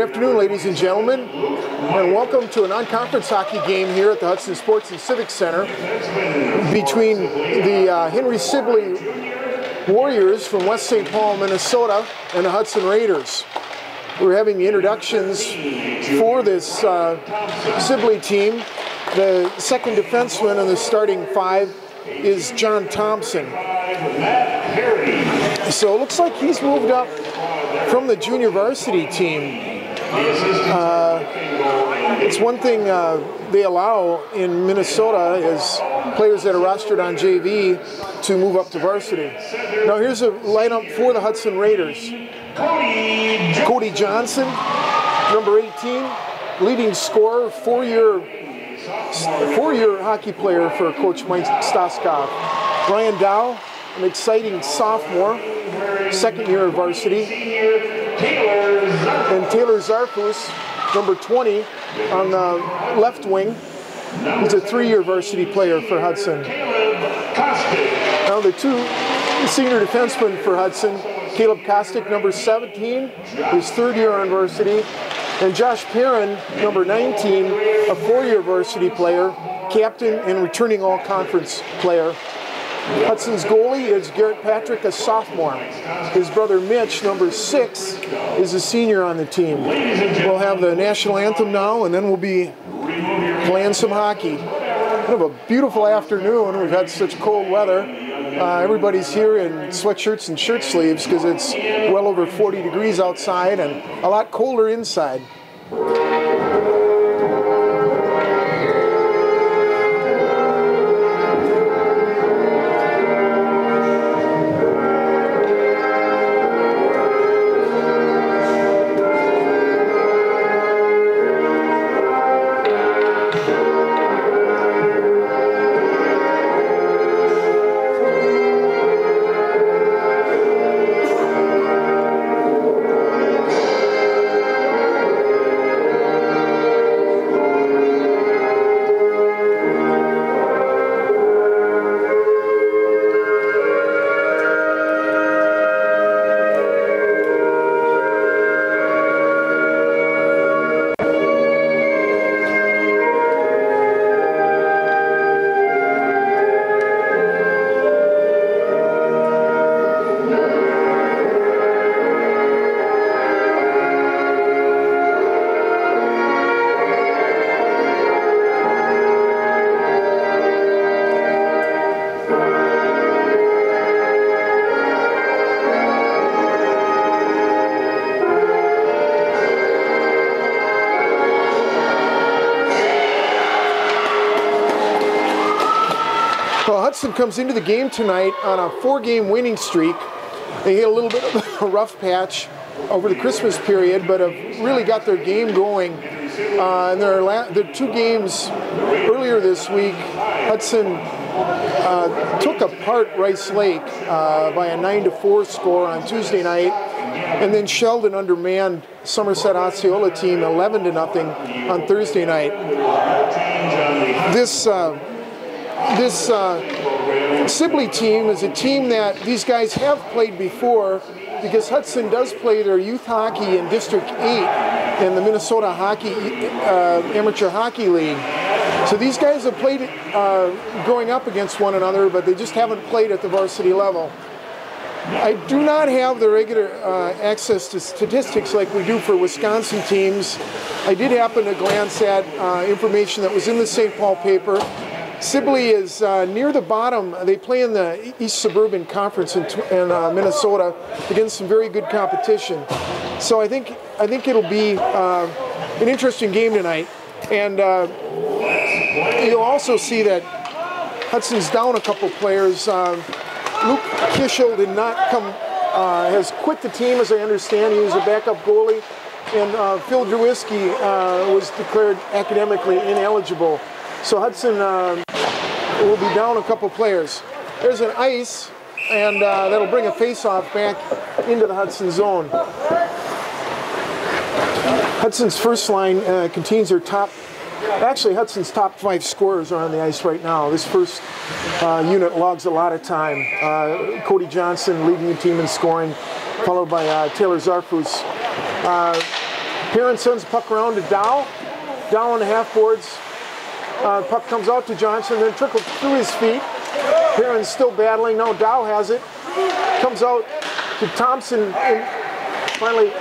afternoon, ladies and gentlemen, and welcome to a non-conference hockey game here at the Hudson Sports and Civic Center between the Henry Sibley Warriors from West St. Paul, Minnesota, and the Hudson Raiders. We're having the introductions for this Sibley team. The second defenseman in the starting five is John Thompson. So it looks like he's moved up from the junior varsity team. It's one thing they allow in Minnesota is players that are rostered on JV to move up to varsity. Now here's a lineup for the Hudson Raiders. Cody Johnson, number 18, leading scorer, four-year hockey player for Coach Mike Stoskov. Brian Dow, an exciting sophomore, second year of varsity. And Taylor Zarfus, number 20, on the left wing. He's a three-year varsity player for Hudson. Now the two senior defensemen for Hudson, Caleb Kostick, number 17, his third year on varsity, and Josh Perrin, number 19, a four-year varsity player, captain and returning all-conference player. Hudson's goalie is Garrett Patrick, a sophomore. His brother Mitch, number 6, is a senior on the team. We'll have the national anthem now, and then we'll be playing some hockey. Kind of a beautiful afternoon. We've had such cold weather. Everybody's here in sweatshirts and shirt sleeves because it's well over 40 degrees outside and a lot colder inside. Hudson comes into the game tonight on a 4-game winning streak. They hit a little bit of a rough patch over the Christmas period, but have really got their game going. And their 2 games earlier this week, Hudson took apart Rice Lake by a 9-4 score on Tuesday night, and then shelled an undermanned Somerset Osceola team 11-0 on Thursday night. This Sibley team is a team that these guys have played before because Hudson does play their youth hockey in District 8 in the Minnesota Amateur Hockey League. So these guys have played going up against one another, but they just haven't played at the varsity level. I do not have the regular access to statistics like we do for Wisconsin teams. I did happen to glance at information that was in the St. Paul paper. Sibley is near the bottom. They play in the East Suburban Conference in Minnesota against some very good competition. So I think it'll be an interesting game tonight. And you'll also see that Hudson's down a couple players. Luke Kishel did not come, has quit the team as I understand. He was a backup goalie. And Phil Drewiski was declared academically ineligible. So Hudson will be down a couple players. There's an ice, and that'll bring a face-off back into the Hudson zone. Hudson's first line contains their top, actually Hudson's top 5 scorers are on the ice right now. This first unit logs a lot of time. Cody Johnson leading the team in scoring, followed by Taylor Zarfus. Perrin sends the puck around to Dow. Dow on the half boards. Puck comes out to Johnson, then trickles through his feet. Perrin's still battling. Now Dow has it. Comes out to Thompson. And finally,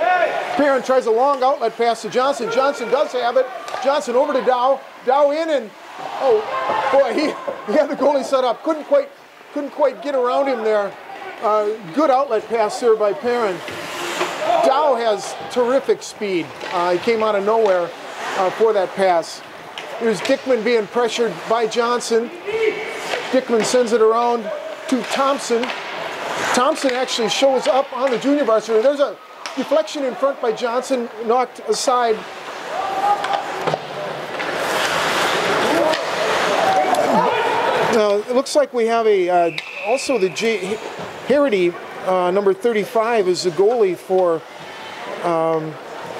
Perrin tries a long outlet pass to Johnson. Johnson does have it. Johnson over to Dow. Dow in, and oh boy, he had the goalie set up. Couldn't quite get around him there. Good outlet pass there by Perrin. Dow has terrific speed. He came out of nowhere for that pass. Here's Dickman being pressured by Johnson. Dickman sends it around to Thompson. Thompson actually shows up on the junior varsity. There's a deflection in front by Johnson, knocked aside. Now, it looks like we have also the Harity, number 35, is the goalie for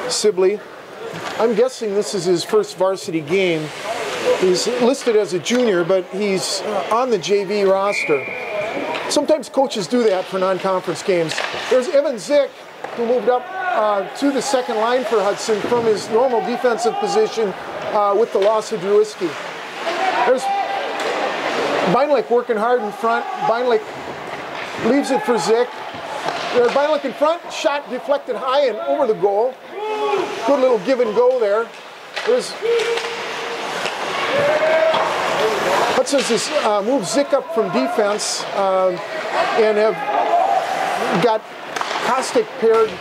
Sibley. I'm guessing this is his first varsity game. He's listed as a junior, but he's on the JV roster. Sometimes coaches do that for non-conference games. There's Evan Zick, who moved up to the second line for Hudson from his normal defensive position with the loss of Drewiski. There's Beinlich working hard in front. Beinlich leaves it for Zick. There's Beinlich in front, shot deflected high and over the goal. Good little give and go there. There's Hudson has moved Zick up from defense and have got Kostic paired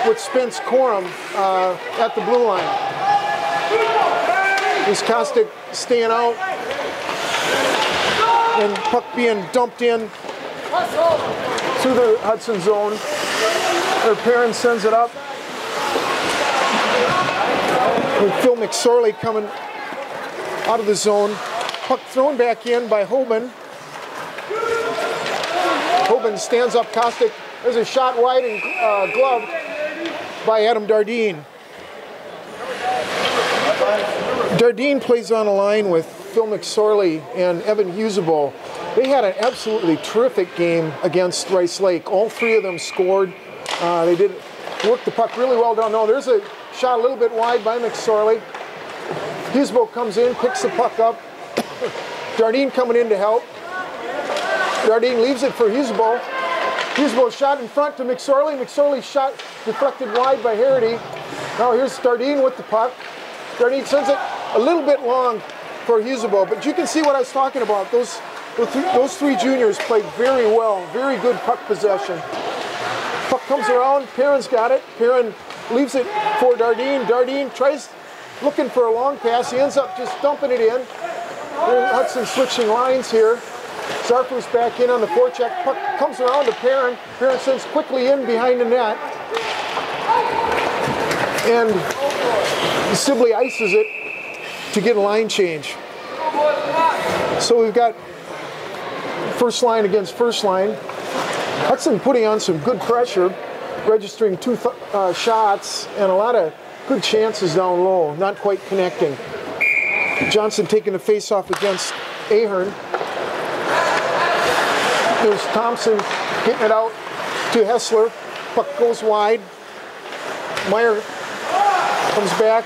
with Spence Coram at the blue line. There's Kostic staying out and puck being dumped in through the Hudson zone. Their Perrin sends it up. With Phil McSorley coming out of the zone. Puck thrown back in by Hoban. Hoban stands up Kostic. There's a shot wide and gloved by Adam Dardine. Dardine plays on a line with Phil McSorley and Evan Husebo. They had an absolutely terrific game against Rice Lake. All three of them scored. They did work the puck really well down. No, there's a shot a little bit wide by McSorley. Husebo comes in, picks the puck up. Dardine coming in to help. Dardine leaves it for Husebo. Husebo shot in front to McSorley. McSorley shot deflected wide by Harity. Now here's Dardine with the puck. Dardine sends it a little bit long for Husebo, but you can see what I was talking about. Those three juniors played very well, very good puck possession. Puck comes around, Perrin's got it. Perrin leaves it for Dardine. Dardine tries looking for a long pass. He ends up just dumping it in. Hudson switching lines here. Zarfus back in on the forecheck. Puck comes around to Perrin. Perrin sends quickly in behind the net. And Sibley ices it to get a line change. So we've got first line against first line. Hudson putting on some good pressure, registering two shots and a lot of good chances down low, not quite connecting. Johnson taking the face-off against Ahern. There's Thompson getting it out to Hessler. Puck goes wide. Meyer comes back.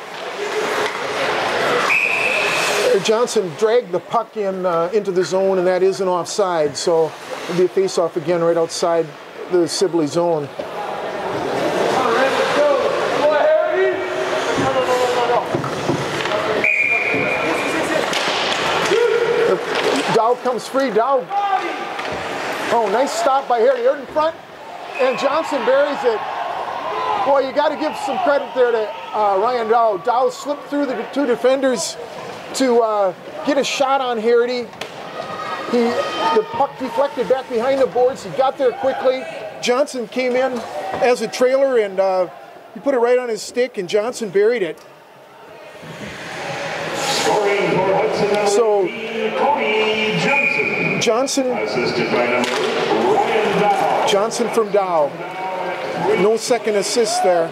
Johnson dragged the puck in into the zone, and that is an offside. So it'll be a face-off again right outside the Sibley zone. Dow comes free. Dow. Oh, nice stop by Harity. They're in front, and Johnson buries it. Boy, you got to give some credit there to Ryan Dow. Dow slipped through the two defenders to get a shot on Harity. The puck deflected back behind the boards. He got there quickly. Johnson came in as a trailer, and he put it right on his stick, and Johnson buried it. Scoring for Hudson, so Cody Johnson, assisted by number Ryan Dow. Johnson from Dow. No second assist there.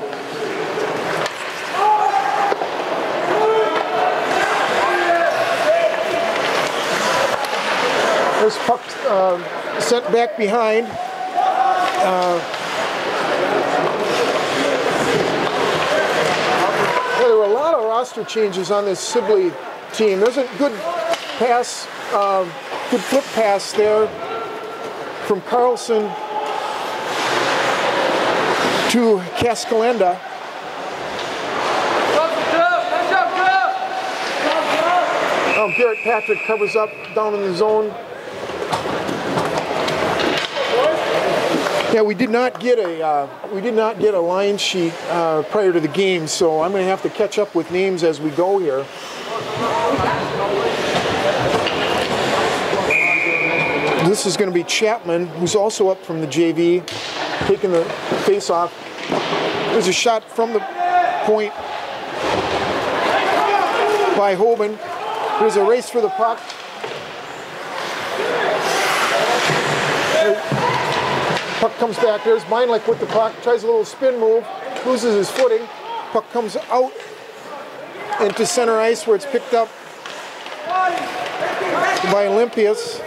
There's puck sent back behind. roster changes on this Sibley team. There's a good pass, good flip pass there from Carlson to Cascalenda. Oh, Garrett Patrick covers up down in the zone. Yeah, we did not get a line sheet prior to the game, so I'm going to have to catch up with names as we go here. This is going to be Chapman, who's also up from the JV, taking the face-off. There's a shot from the point by Hoban. There's a race for the puck. Puck comes back. There's Meinlich with the puck. Tries a little spin move. Loses his footing. Puck comes out into center ice where it's picked up by Olympius.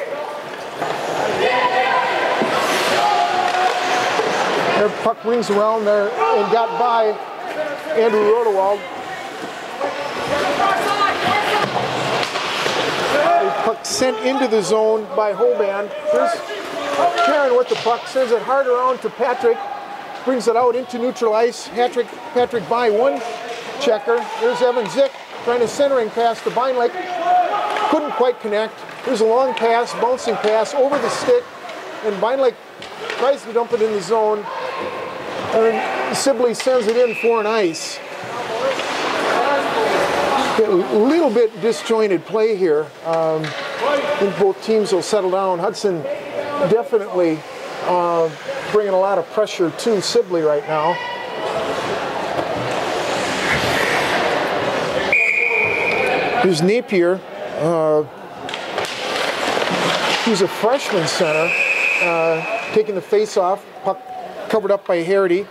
Their puck rings around there and got by Andrew Rodewald. The puck sent into the zone by Hoban. Here's Karen with the puck, sends it hard around to Patrick, brings it out into neutral ice. Patrick by one checker. There's Evan Zick trying a centering pass to Beinlich. Couldn't quite connect. There's a long pass, bouncing pass over the stick, and Beinlich tries to dump it in the zone. And Sibley sends it in for an ice. A little bit disjointed play here. I think both teams will settle down. Hudson definitely bringing a lot of pressure to Sibley right now. Here's Napier. He's a freshman center, taking the face-off. Puck covered up by Harity.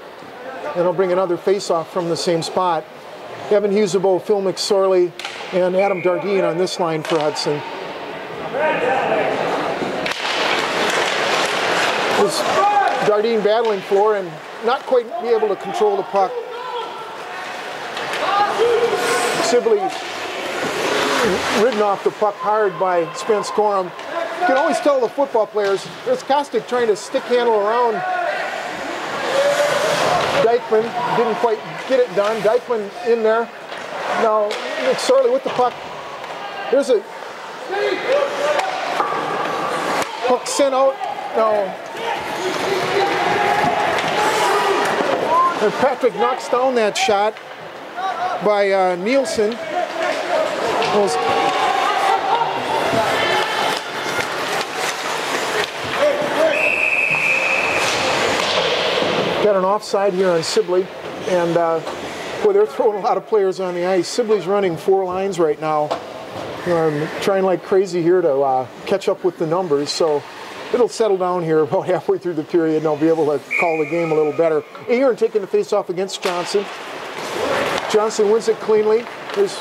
And he'll bring another face-off from the same spot. Evan Husebo, Phil McSorley, and Adam Dardine on this line for Hudson. There's Dardine battling for and not quite be able to control the puck. Sibley ridden off the puck hard by Spence Corum. You can always tell the football players, there's Kostic trying to stick handle around Dykeman, didn't quite get it done. Dykeman in there. Now McSorley with the puck. There's a puck sent out. No. And Patrick knocks down that shot by Nielsen. Got an offside here on Sibley, and boy, they're throwing a lot of players on the ice. Sibley's running 4 lines right now. Trying like crazy here to catch up with the numbers, so it'll settle down here about halfway through the period, and they'll be able to call the game a little better. Ahern taking the face-off against Johnson. Johnson wins it cleanly. There's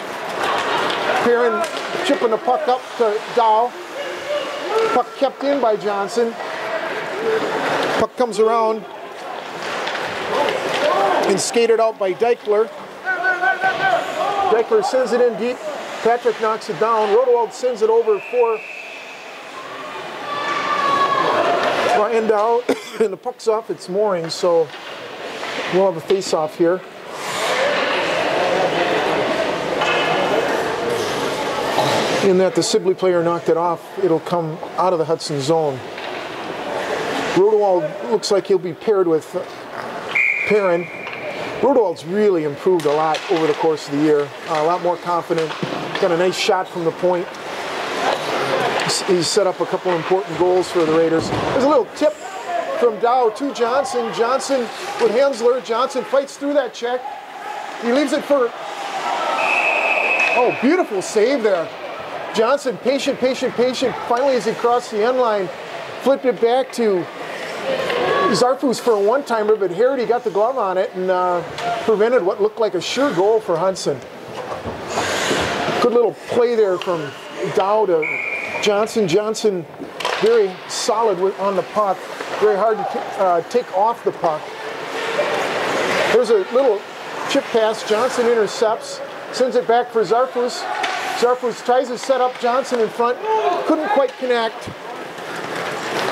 Perrin chipping the puck up to Dow. Puck kept in by Johnson. Puck comes around and skated out by Deichler. Deichler sends it in deep. Patrick knocks it down. Rodewald sends it over for Ryan Dow, and the puck's off its moorings, so we'll have a face-off here. In that the Sibley player knocked it off, it'll come out of the Hudson zone. Rodewald looks like he'll be paired with Perrin. Rodewald's really improved a lot over the course of the year. A lot more confident. Got a nice shot from the point. He's set up a couple important goals for the Raiders. There's a little tip from Dow to Johnson. Johnson with Hensler. Johnson fights through that check. He leaves it for... Oh, beautiful save there. Johnson, patient. Finally, as he crossed the end line, flipped it back to Zarfus for a one-timer, but Harity got the glove on it and prevented what looked like a sure goal for Hudson. Good little play there from Dow to Johnson. Johnson very solid on the puck. Very hard to take off the puck. There's a little chip pass. Johnson intercepts. sends it back for Zarfus. Zarfus tries to set up Johnson in front, couldn't quite connect.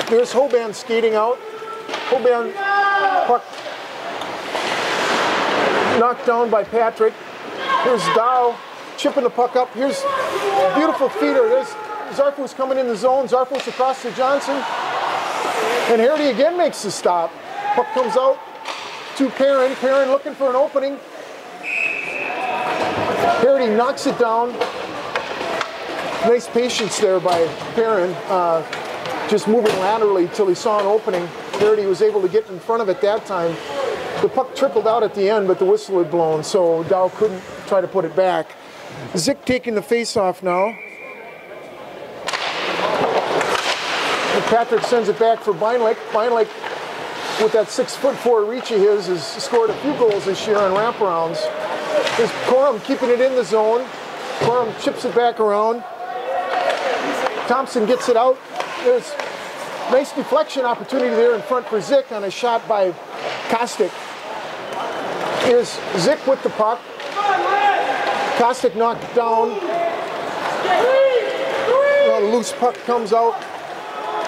There's Hoban skating out. Hoban, puck knocked down by Patrick. Here's Dow chipping the puck up. Here's a beautiful feeder. There's Zarfus coming in the zone. Zarfus across to Johnson. And Hardy again makes the stop. Puck comes out to Perrin. Perrin looking for an opening. Hardy knocks it down. Nice patience there by Perrin. Just moving laterally till he saw an opening. Hardy was able to get in front of it that time. The puck trickled out at the end, but the whistle had blown, so Dow couldn't try to put it back. Zick taking the face-off now. And Patrick sends it back for Beinlich. Beinlich, with that 6'4" reach of his, has scored a few goals this year on wraparounds. There's Corum keeping it in the zone. Corum chips it back around. Thompson gets it out. There's a nice deflection opportunity there in front for Zick on a shot by Kostic. Here's Zick with the puck. Kostic knocked down. A loose puck comes out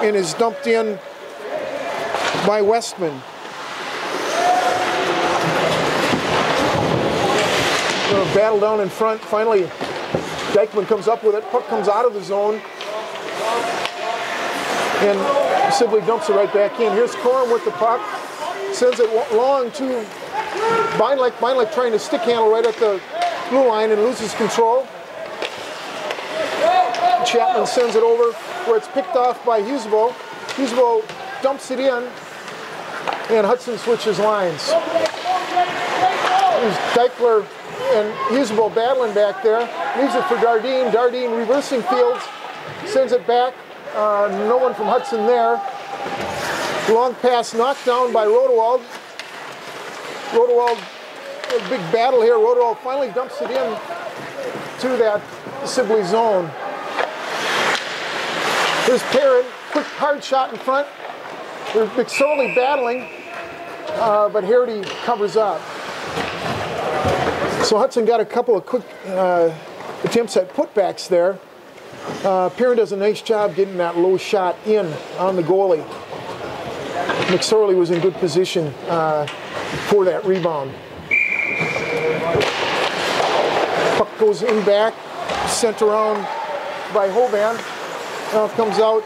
and is dumped in by Westman. Battle down in front. Finally, Dykeman comes up with it. Puck comes out of the zone. And Sibley dumps it right back in. Here's Corum with the puck. Sends it long to Beinlich. Beinlich trying to stick handle right at the blue line and loses control. Chapman sends it over where it's picked off by Husebo. Husebo dumps it in. And Hudson switches lines. There's Deichler and Husebo battling back there. Leaves it for Dardine. Dardine reversing fields. Sends it back. No one from Hudson there. Long pass knocked down by Rodewald. Rodewald, a big battle here. Rodewald finally dumps it in to that Sibley zone. There's Perrin, quick hard shot in front. They're McSorley battling, but Hardy covers up. So Hudson got a couple of quick attempts at putbacks there. Perrin does a nice job getting that low shot in on the goalie. McSorley was in good position for that rebound. Puck goes in back, sent around by Hoban. Now it comes out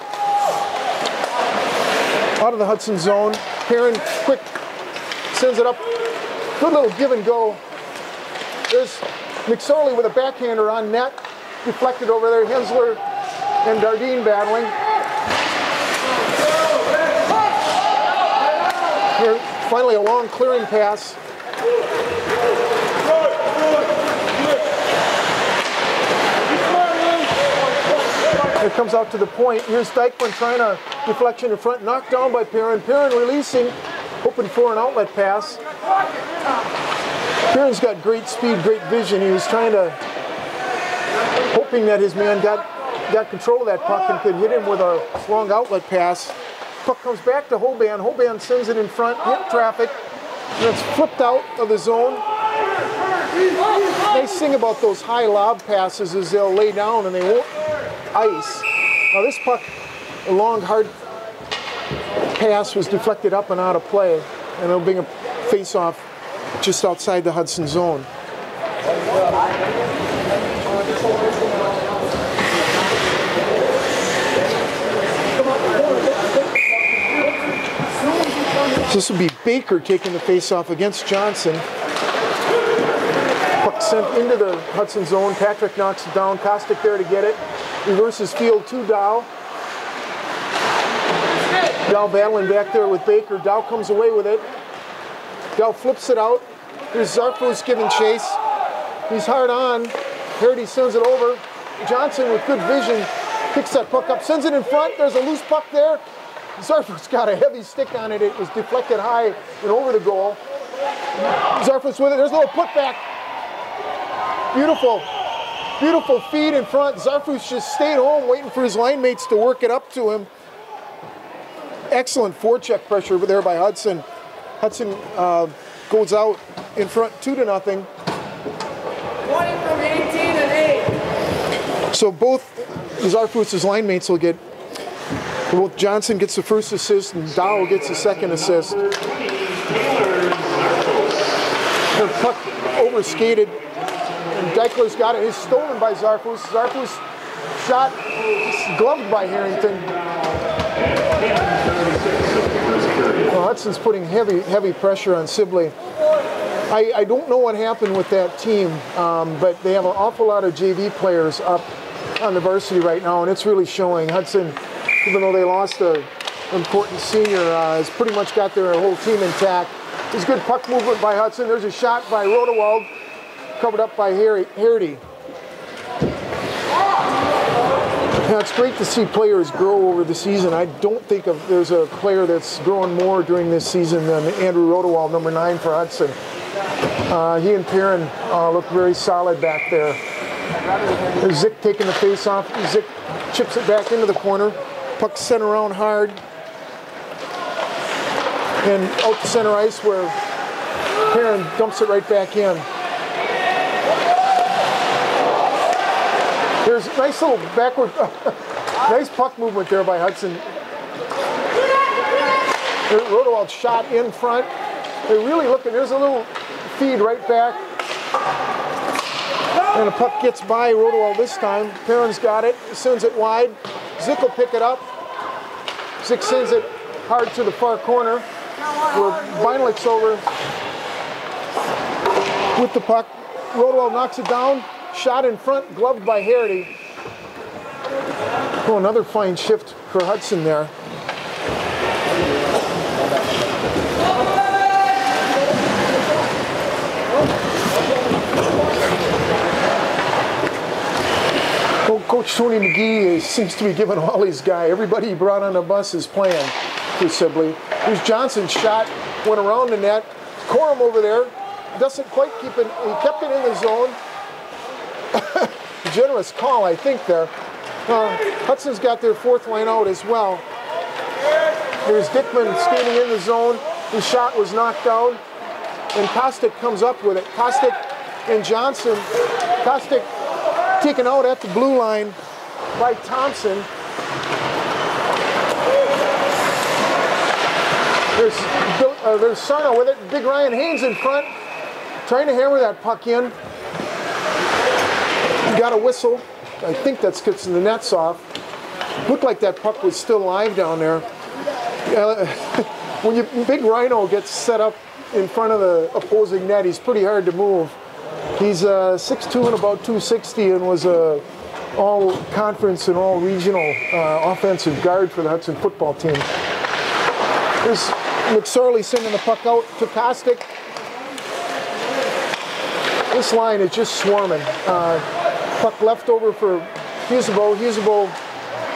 of the Hudson zone. Perrin quick sends it up. Good little give and go. There's McSorley with a backhander on net. Deflected over there. Hensler and Dardine battling. Here, finally a long clearing pass. It comes out to the point. Here's Dykeman trying a deflection in front, knocked down by Perrin. Perrin releasing, hoping for an outlet pass. Perrin's got great speed, great vision. He was trying to, hoping that his man got control of that puck and could hit him with a long outlet pass. Puck comes back to Hoban. Hoban sends it in front, hit traffic, and it's flipped out of the zone. Nice thing about those high lob passes is they'll lay down and they won't ice. Now this puck, a long hard pass, was deflected up and out of play, and it'll bring a face-off just outside the Hudson zone. So this will be Baker taking the face-off against Johnson. Puck sent into the Hudson zone. Patrick knocks it down. Kostic there to get it. Reverses field to Dow. Dow battling back there with Baker. Dow comes away with it. Dow flips it out. Here's Zarfus giving chase. He's hard on. Hardy sends it over. Johnson with good vision picks that puck up, sends it in front. There's a loose puck there. Zarfus got a heavy stick on it. It was deflected high and over the goal. Zarfus with it. There's a little putback. Beautiful. Beautiful feed in front. Zarfus just stayed home waiting for his line mates to work it up to him. Excellent forecheck pressure over there by Hudson. Hudson goes out in front 2-0. So both Zarfus' line mates will get, both Johnson gets the first assist and Dow gets the second assist. The puck overskated and Deichler's got it. It's stolen by Zarfus. Zarfus shot gloved by Harrington. Well, Hudson's putting heavy pressure on Sibley. I don't know what happened with that team, but they have an awful lot of JV players up on the varsity right now, and it's really showing. Hudson, even though they lost an important senior, has pretty much got their whole team intact. There's good puck movement by Hudson. There's a shot by Rodewald, covered up by Hardy. Now, it's great to see players grow over the season. I don't think there's a player that's grown more during this season than Andrew Rodewald, number 9 for Hudson. He and Perrin look very solid back there. There's Zick taking the face off. Zick chips it back into the corner. Puck sent around hard. And out to center ice where Perrin dumps it right back in. There's a nice little backward, nice puck movement there by Hudson. Rodewald shot in front. They're really looking, there's a little feed right back. And the puck gets by Rodewald this time. Perrin's got it, sends it wide. Zick will pick it up. Zick sends it hard to the far corner. Where Beinlich's over with the puck. Rodewald knocks it down. Shot in front, gloved by Hardy. Oh, another fine shift for Hudson there. Well, Coach Tony McGee seems to be giving all these guys, everybody he brought on the bus is playing for Sibley. Here's Johnson's shot, went around the net. Corum over there, doesn't quite keep it, he kept it in the zone. Generous call, I think, there. Hudson's got their 4th line out as well. There's Dickman skating in the zone. His shot was knocked out. And Kostick comes up with it. Kostick and Johnson. Kostick taken out at the blue line by Thompson. There's Sarno with it. Big Ryan Haynes in front, trying to hammer that puck in. Got a whistle. I think that's gets the nets off. Looked like that puck was still live down there. When Big Rhino gets set up in front of the opposing net, he's pretty hard to move. He's 6'2" and about 260 and was a all-conference and all-regional offensive guard for the Hudson football team. There's McSorley sending the puck out to Kostick. This line is just swarming. Puck left over for Husebo. Husebo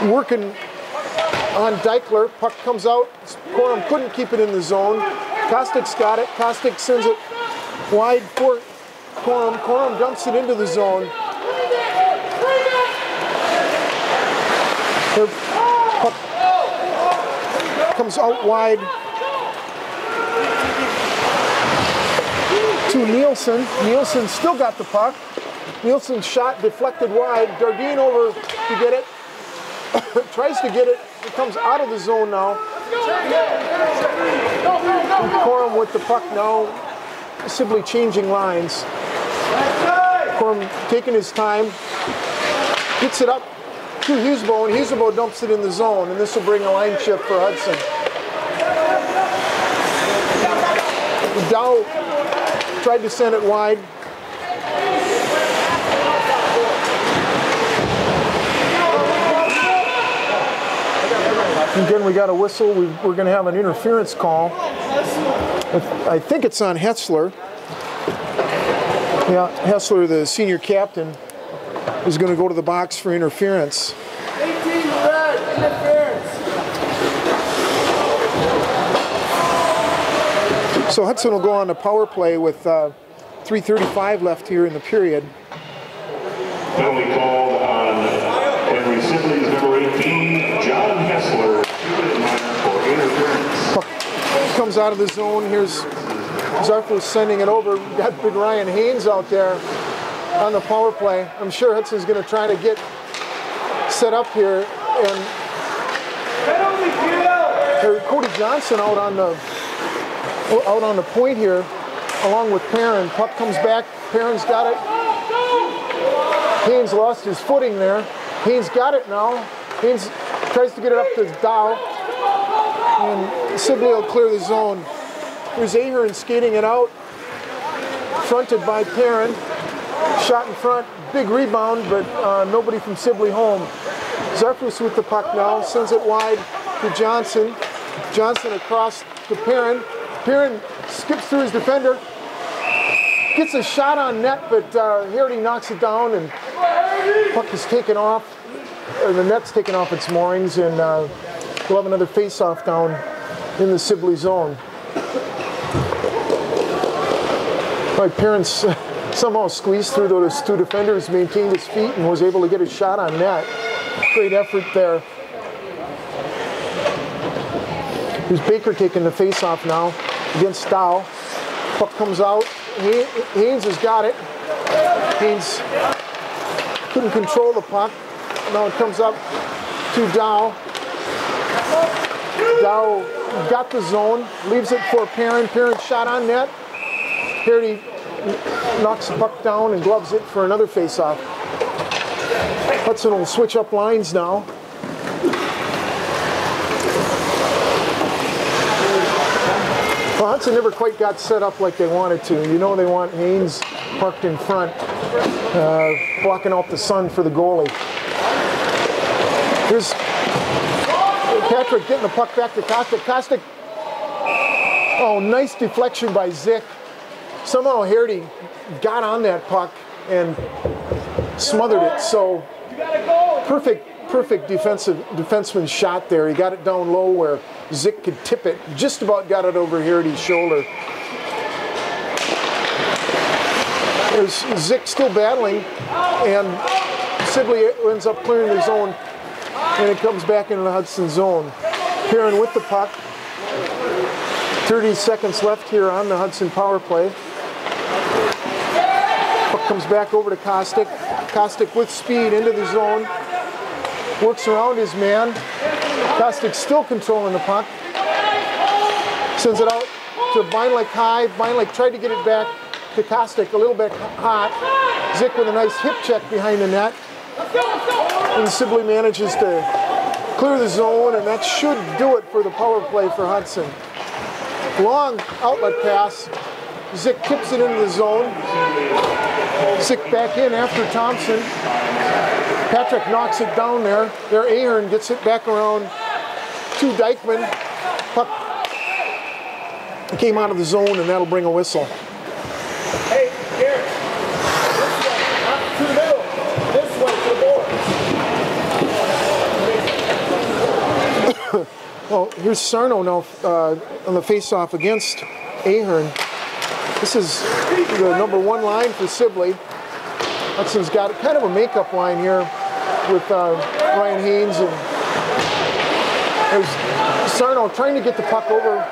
working on Deichler. Puck comes out. Corum couldn't keep it in the zone. Kostick's got it. Kostick sends it wide for Corum. Corum dumps it into the zone. Their puck comes out wide to Nielsen. Nielsen still got the puck. Nielsen's shot deflected wide. Dardine over to get it. Tries to get it. It comes out of the zone now. And Corum with the puck now. Sibley changing lines. Corum taking his time. Gets it up to Husebo, and Husebo dumps it in the zone. And this will bring a line shift for Hudson. Dow tried to send it wide. Again, we got a whistle. We're going to have an interference call. I think it's on Hetzler. Yeah, Hetzler, the senior captain, is going to go to the box for interference. 18 red, interference. So Hudson will go on the power play with 3:35 left here in the period. Penalty called on Henry Sibley's number 18, John Hessler, for interference. Puck comes out of the zone. Here's Zarfus sending it over. We've got Big Ryan Haynes out there on the power play. I'm sure Hudson's going to try to get set up here, and Cody Johnson out on the point here, along with Perrin. Puck comes back. Perrin's got it. Haynes lost his footing there. Haynes got it now. Haynes tries to get it up to Dow, and Sibley will clear the zone. Here's Ahern skating it out, fronted by Perrin. Shot in front, big rebound, but nobody from Sibley home. Zarfus with the puck now, sends it wide to Johnson. Johnson across to Perrin. Perrin skips through his defender, gets a shot on net, but Hardy knocks it down, and puck is taken off, or the net's taken off its moorings, and we'll have another face-off down in the Sibley zone. Right, Perrin somehow squeezed through those two defenders, maintained his feet, and was able to get a shot on net. Great effort there. Here's Baker taking the face-off now against Dow. Puck comes out. Haynes has got it. Haynes couldn't control the puck. Now it comes up to Dow. Dow got the zone, leaves it for Perrin. Perrin shot on net. Hardy knocks the puck down and gloves it for another face-off. Hudson will switch up lines now. Well, Hudson never quite got set up like they wanted to. You know they want Haynes parked in front, blocking out the sun for the goalie. Here's Patrick getting the puck back to Kostic. Kostic, oh, nice deflection by Zick. Somehow Hardy got on that puck and smothered it. So perfect defenseman shot there. He got it down low where Zick could tip it. Just about got it over Hardy's shoulder. There's Zick still battling, and Sibley ends up clearing the zone, and it comes back into the Hudson zone. Perrin with the puck. 30 seconds left here on the Hudson power play. Puck comes back over to Kostic. Kostic with speed into the zone. Works around his man. Kostic still controlling the puck. Sends it out to Beinlich high. Beinlich tried to get it back to Kostic, a little bit hot. Zick with a nice hip check behind the net. And Sibley manages to clear the zone, and that should do it for the power play for Hudson. Long outlet pass. Zick tips it into the zone. Zick back in after Thompson. Patrick knocks it down there. There Ahern gets it back around to Dykeman. Puck came out of the zone, and that'll bring a whistle. Hey, here. This way, not to the middle. This way to the board. Well, here's Sarno now on the face-off against Ahern. This is the #1 line for Sibley. Hudson's got kind of a makeup line here with Ryan Haynes, and there's Sarno trying to get the puck over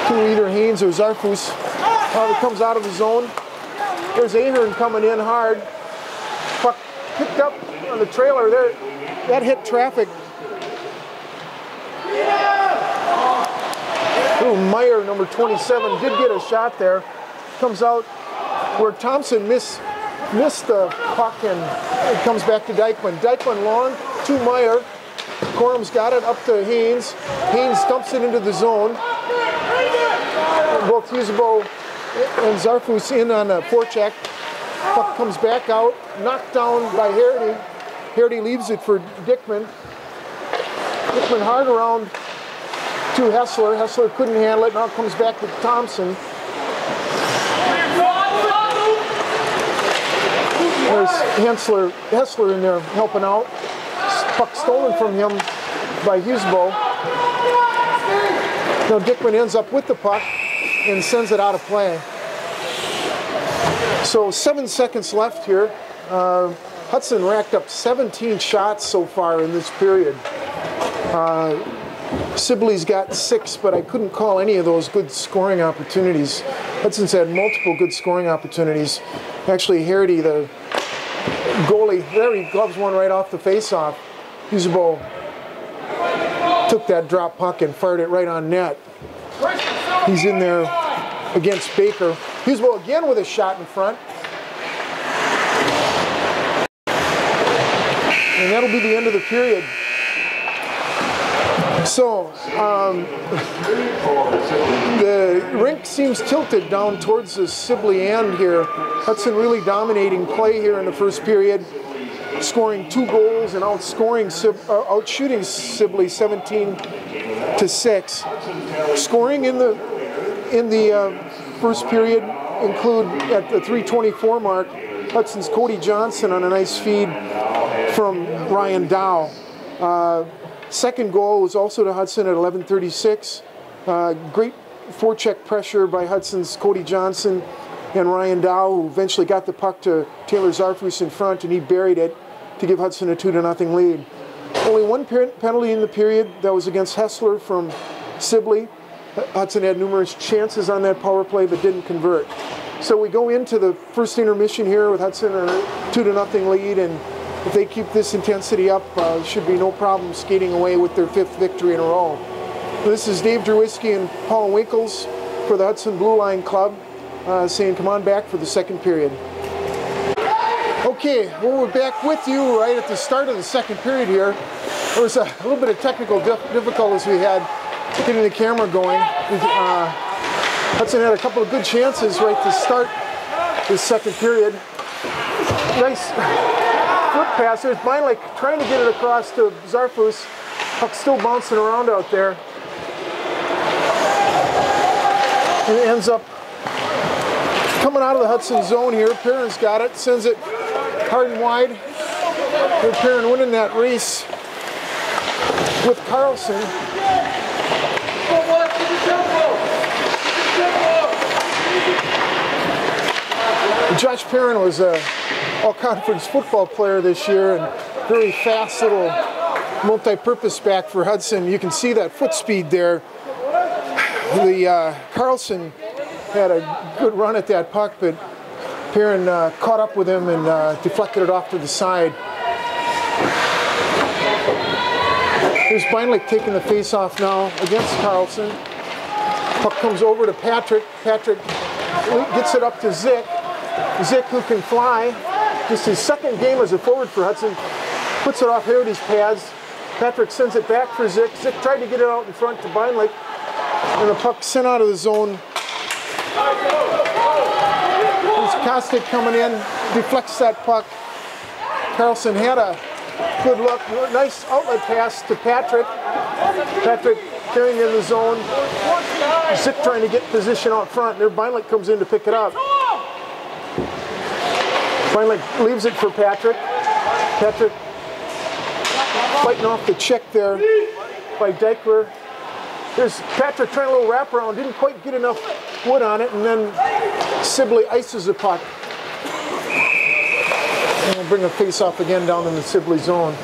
to either Haynes or Zarfus. It comes out of the zone. There's Ahern coming in hard. Puck picked up on the trailer there. That hit traffic. Ooh, Meyer, number 27, did get a shot there. Comes out where Thompson missed the puck, and it comes back to Dykeman. Dykeman long to Meyer. Corum's got it up to Haynes. Haynes dumps it into the zone. Both Husebo and Zarfus in on a forecheck. Puck comes back out, knocked down by Hardy. Hardy leaves it for Dickman. Dickman hard around to Hessler. Hessler couldn't handle it. Now it comes back to Thompson. There's Hessler in there helping out. Puck stolen from him by Husebo. Now Dickman ends up with the puck and sends it out of play. So 7 seconds left here. Hudson racked up 17 shots so far in this period. Sibley's got 6, but I couldn't call any of those good scoring opportunities. Hudson's had multiple good scoring opportunities. Actually, Hardy, the goalie, there he gloves one right off the face-off. Husebo took that drop puck and fired it right on net. He's in there against Baker. Husebo again with a shot in front. And that'll be the end of the period. So, the rink seems tilted down towards the Sibley end here. Hudson really dominating play here in the first period, scoring 2 goals and outshooting Sibley 17-6. Scoring in the first period include at the 3:24 mark, Hudson's Cody Johnson on a nice feed from Ryan Dow. Second goal was also to Hudson at 11:36. Great forecheck pressure by Hudson's Cody Johnson and Ryan Dow, who eventually got the puck to Taylor Zarfus in front, and he buried it to give Hudson a 2-0 lead. Only one penalty in the period. That was against Hessler from Sibley. Hudson had numerous chances on that power play but didn't convert. So we go into the first intermission here with Hudson a 2-0 lead, and if they keep this intensity up, should be no problem skating away with their 5th victory in a row. This is Dave Drewski and Paul Winkles for the Hudson Blue Line Club saying come on back for the second period. Okay, well, we're back with you right at the start of the second period here. There was a little bit of technical difficulties we had getting the camera going. Hudson had a couple of good chances right to start this second period. Nice flip pass. There's Meinlich trying to get it across to Zarfus. Puck still bouncing around out there. And it ends up coming out of the Hudson zone here. Perrin's got it, sends it hard and wide. And Perrin winning that race with Carlson. Josh Perrin was a all-conference football player this year and very fast little multi-purpose back for Hudson. You can see that foot speed there. Carlson had a good run at that puck, but Perrin caught up with him and deflected it off to the side. Here's Meinlich taking the face-off now against Carlson. Puck comes over to Patrick. Patrick gets it up to Zick. Zick, who can fly, just his second game as a forward for Hudson, puts it off Heritage pads. Patrick sends it back for Zick. Zick tried to get it out in front to Meinlich, and the puck sent out of the zone. There's Kostic coming in, deflects that puck. Carlson had a good look, nice outlet pass to Patrick. Patrick carrying in the zone. Zick trying to get position out front. There, Meinlich comes in to pick it up. Meinlich leaves it for Patrick. Patrick fighting off the check there by Dykler. There's Patrick trying a little wraparound, didn't quite get enough wood on it, and then Sibley ices the puck. And we'll bring a face-off again down in the Sibley zone.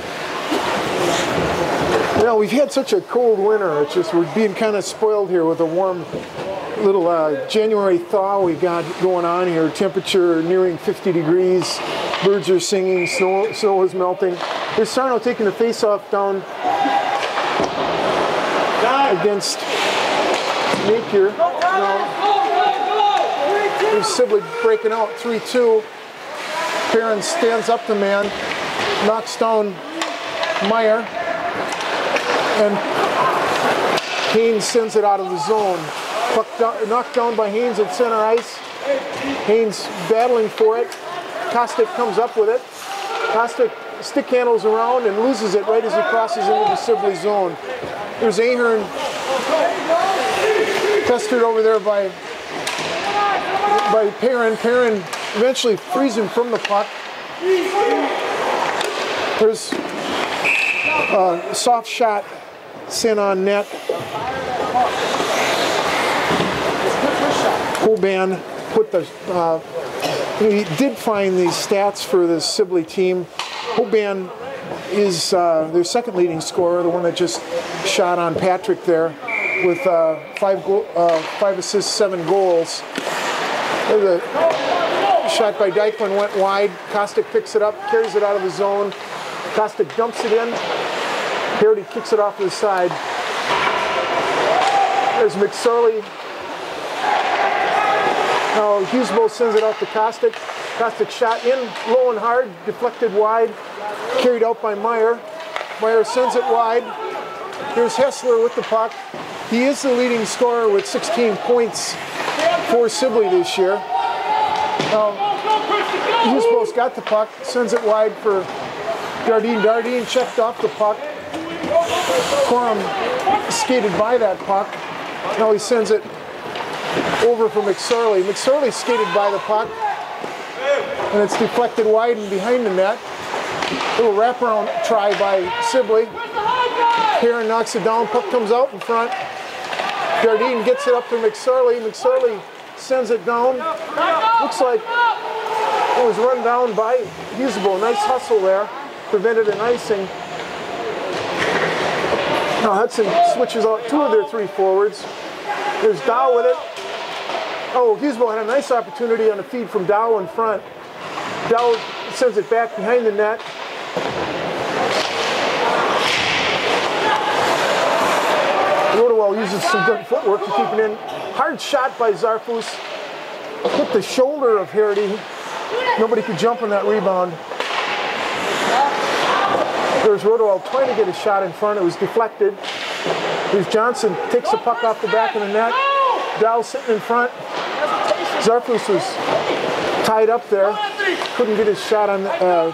You know, we've had such a cold winter. It's just we're being kind of spoiled here with a warm little January thaw we got going on here. Temperature nearing 50 degrees. Birds are singing. Snow is melting. Here's Sarno taking the face-off down against Napier. Here's Sibley breaking out 3-2. Perrin stands up the man, knocks down Meyer, and Haynes sends it out of the zone. Puck knocked down by Haynes at center ice. Haynes battling for it. Kostic comes up with it. Kostic stick handles around and loses it right as he crosses into the Sibley zone. There's Ahern pestered over there by Perrin. Perrin eventually frees him from the puck. There's a soft shot sent on net. Hoban put the, he did find these stats for the Sibley team. Hoban is their second leading scorer, the one that just shot on Patrick there with 5 assists, 7 goals. There's a Shot by Dykeman went wide. Kostick picks it up, carries it out of the zone. Kostick dumps it in. Harity kicks it off to the side. There's McSorley. Now Husebo sends it out to Kostick. Kostick shot in, low and hard, deflected wide, carried out by Meyer. Meyer sends it wide. Here's Hessler with the puck. He is the leading scorer with 16 points for Sibley this year. Husebo's got the puck, sends it wide for Dardine. Dardine checked off the puck. Corum skated by that puck. Now he sends it over for McSorley. McSorley skated by the puck, and it's deflected wide and behind the net. Little wraparound try by Sibley. Heron knocks it down, puck comes out in front. Dardine gets it up to McSorley. McSorley sends it down. Looks like it was run down by Husebo. Nice hustle there. Prevented an icing. Now Hudson switches out 2 of their 3 forwards. There's Dow with it. Oh, Husebo had a nice opportunity on a feed from Dow in front. Dow sends it back behind the net. Rodewell uses some good footwork to keep it in. Hard shot by Zarfus. Hit the shoulder of Harity. Nobody could jump on that rebound. There's Rodewell trying to get a shot in front. It was deflected. Here's Johnson, takes the puck off the back of the net. Dow sitting in front. Zarfus was tied up there. Couldn't get his shot on the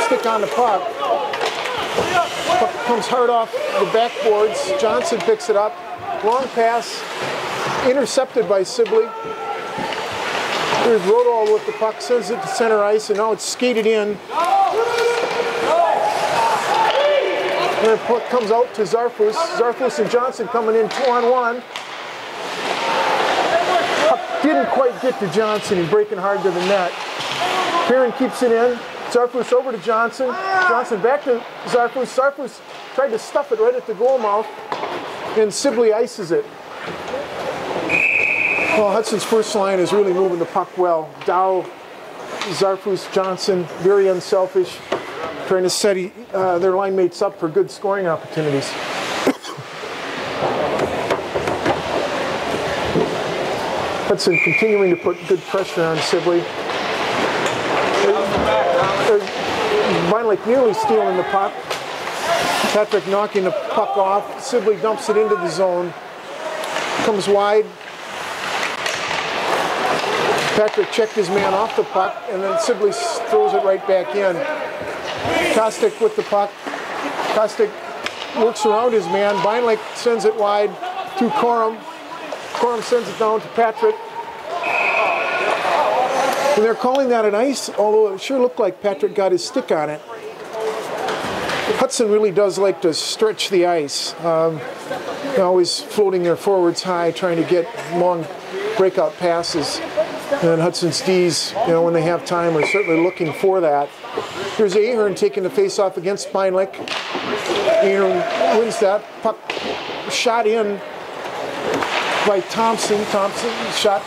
stick on the puck. Puck comes hard off the backboards. Johnson picks it up. Long pass. Intercepted by Sibley. Here's Rodewell with the puck. Sends it to center ice, and now it's skated in. And the puck comes out to Zarfus. Zarfus and Johnson coming in 2-on-1. Puck didn't quite get to Johnson. He's breaking hard to the net. Perrin keeps it in. Zarfus over to Johnson. Johnson back to Zarfus. Zarfus tried to stuff it right at the goal mouth. And Sibley ices it. Well, Hudson's first line is really moving the puck well. Dow, Zarfus, Johnson, very unselfish. Trying to set their line mates up for good scoring opportunities. Hudson continuing to put good pressure on Sibley. Vineland nearly stealing the puck. Patrick knocking the puck off. Sibley dumps it into the zone. Comes wide. Patrick checked his man off the puck, and then Sibley throws it right back in. Kostick with the puck. Kostick works around his man. Vineland sends it wide to Corum. Corum sends it down to Patrick. And they're calling that an ice, although it sure looked like Patrick got his stick on it. Hudson really does like to stretch the ice. They're always floating their forwards high, trying to get long breakout passes. And Hudson's D's, when they have time, are certainly looking for that. Here's Ahern taking the face-off against Beinlich. Ahern wins that. Puck shot in by Thompson. Thompson shot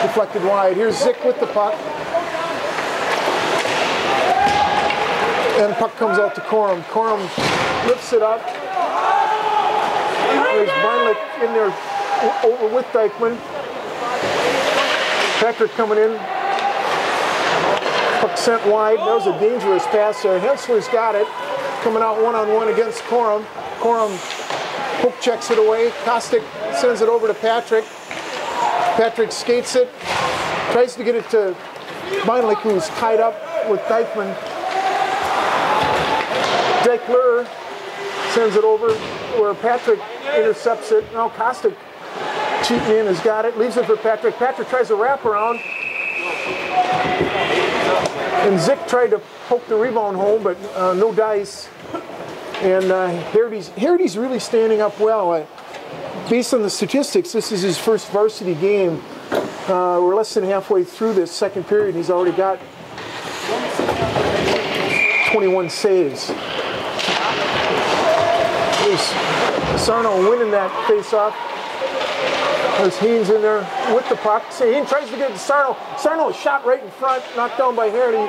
deflected wide. Here's Zick with the puck. And puck comes out to Corum. Corum lifts it up. There's Beinlich in there over with Dykeman. Patrick coming in. Puck sent wide. That was a dangerous pass there. Hensler's got it. Coming out one-on-one against Corum. Corum hook checks it away. Kostick sends it over to Patrick. Patrick skates it. Tries to get it to Beinlich, who's tied up with Dykeman. Dykler sends it over where Patrick intercepts it. Now Kostick cheating in has got it. Leaves it for Patrick. Patrick tries to wrap around. And Zick tried to poke the rebound home, but no dice. And Harity's really standing up well. Based on the statistics, this is his first varsity game. We're less than halfway through this second period, and he's already got 21 saves. There's Sarno winning that face-off. There's Haynes in there with the puck. Haynes tries to get it to Sarno. Sarno is shot right in front, knocked down by Hardy.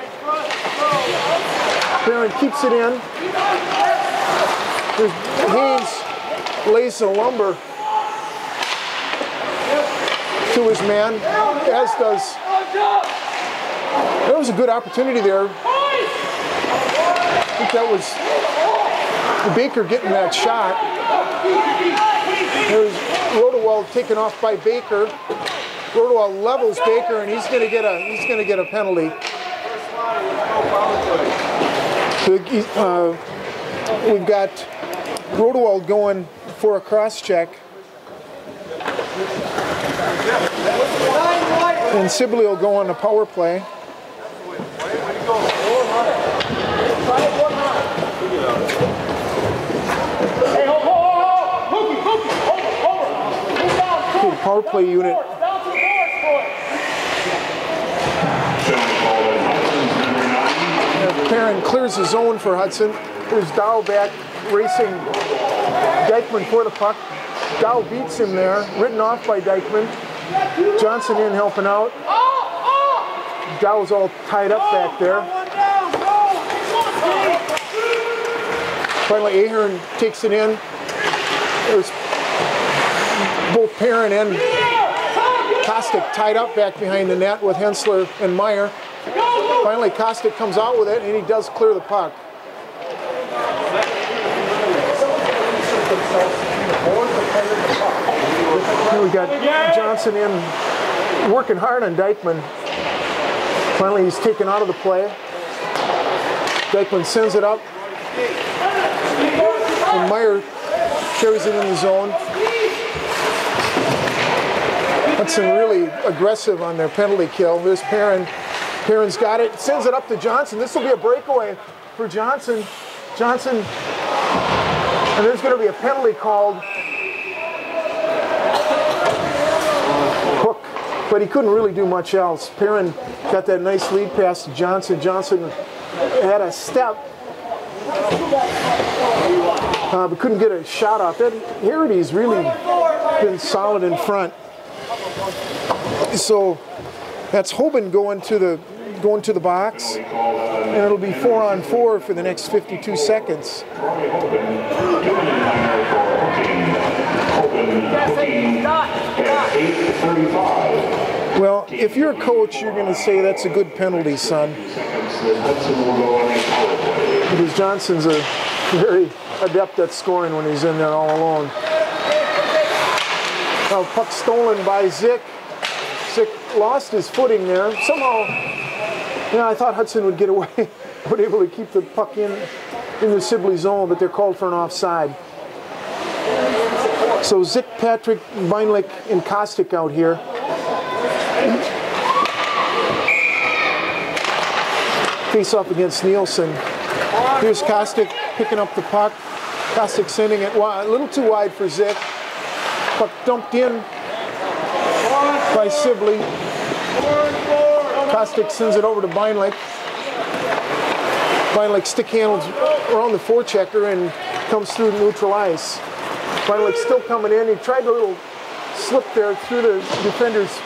Barron keeps it in. There's Haynes lays the lumber to his man, as does. There was a good opportunity there. I think that was the Baker getting that shot. There's Rodewald taken off by Baker. Rodewald levels Baker, and he's going to get a penalty. So, we've got Rodewald going for a cross check, and Sibley will go on a power play. Power play unit. Perrin clears the zone for Hudson. There's Dow back racing Dykeman for the puck. Dow beats him there, written off by Dykeman. Johnson in helping out. Dow's all tied up back there. Finally, Ahern takes it in. There's both Perrin and Kostick tied up back behind the net with Hensler and Meyer. Finally, Kostick comes out with it, and he does clear the puck. Here we got Johnson in, working hard on Dykeman. Finally, he's taken out of the play. Dykeman sends it up, and Meyer carries it in the zone. Hudson really aggressive on their penalty kill. There's Perrin. Perrin's got it, sends it up to Johnson. This will be a breakaway for Johnson. Johnson, and there's going to be a penalty called. Hook, but he couldn't really do much else. Perrin got that nice lead pass to Johnson. Johnson had a step, but couldn't get a shot off. Harity's really been solid in front. So that's Hoban going to the box, and it'll be 4-on-4 for the next 52 seconds. Well, if you're a coach, you're going to say that's a good penalty, son. Because Johnson's a very adept at scoring when he's in there all alone. Now, puck stolen by Zick. Zick lost his footing there. Somehow, I thought Hudson would get away, but able to keep the puck in the Sibley zone, but they're called for an offside. So Zick, Patrick, Beinlich, and Kostick out here. Face off against Nielsen. Here's Kostick picking up the puck. Kostick sending it a little too wide for Zick. Puck dumped in by Sibley. Kostick sends it over to Beinlich. Beinlich stick handles around the forechecker and comes through neutral ice. Beinlich still coming in. He tried a little slip there through the defender's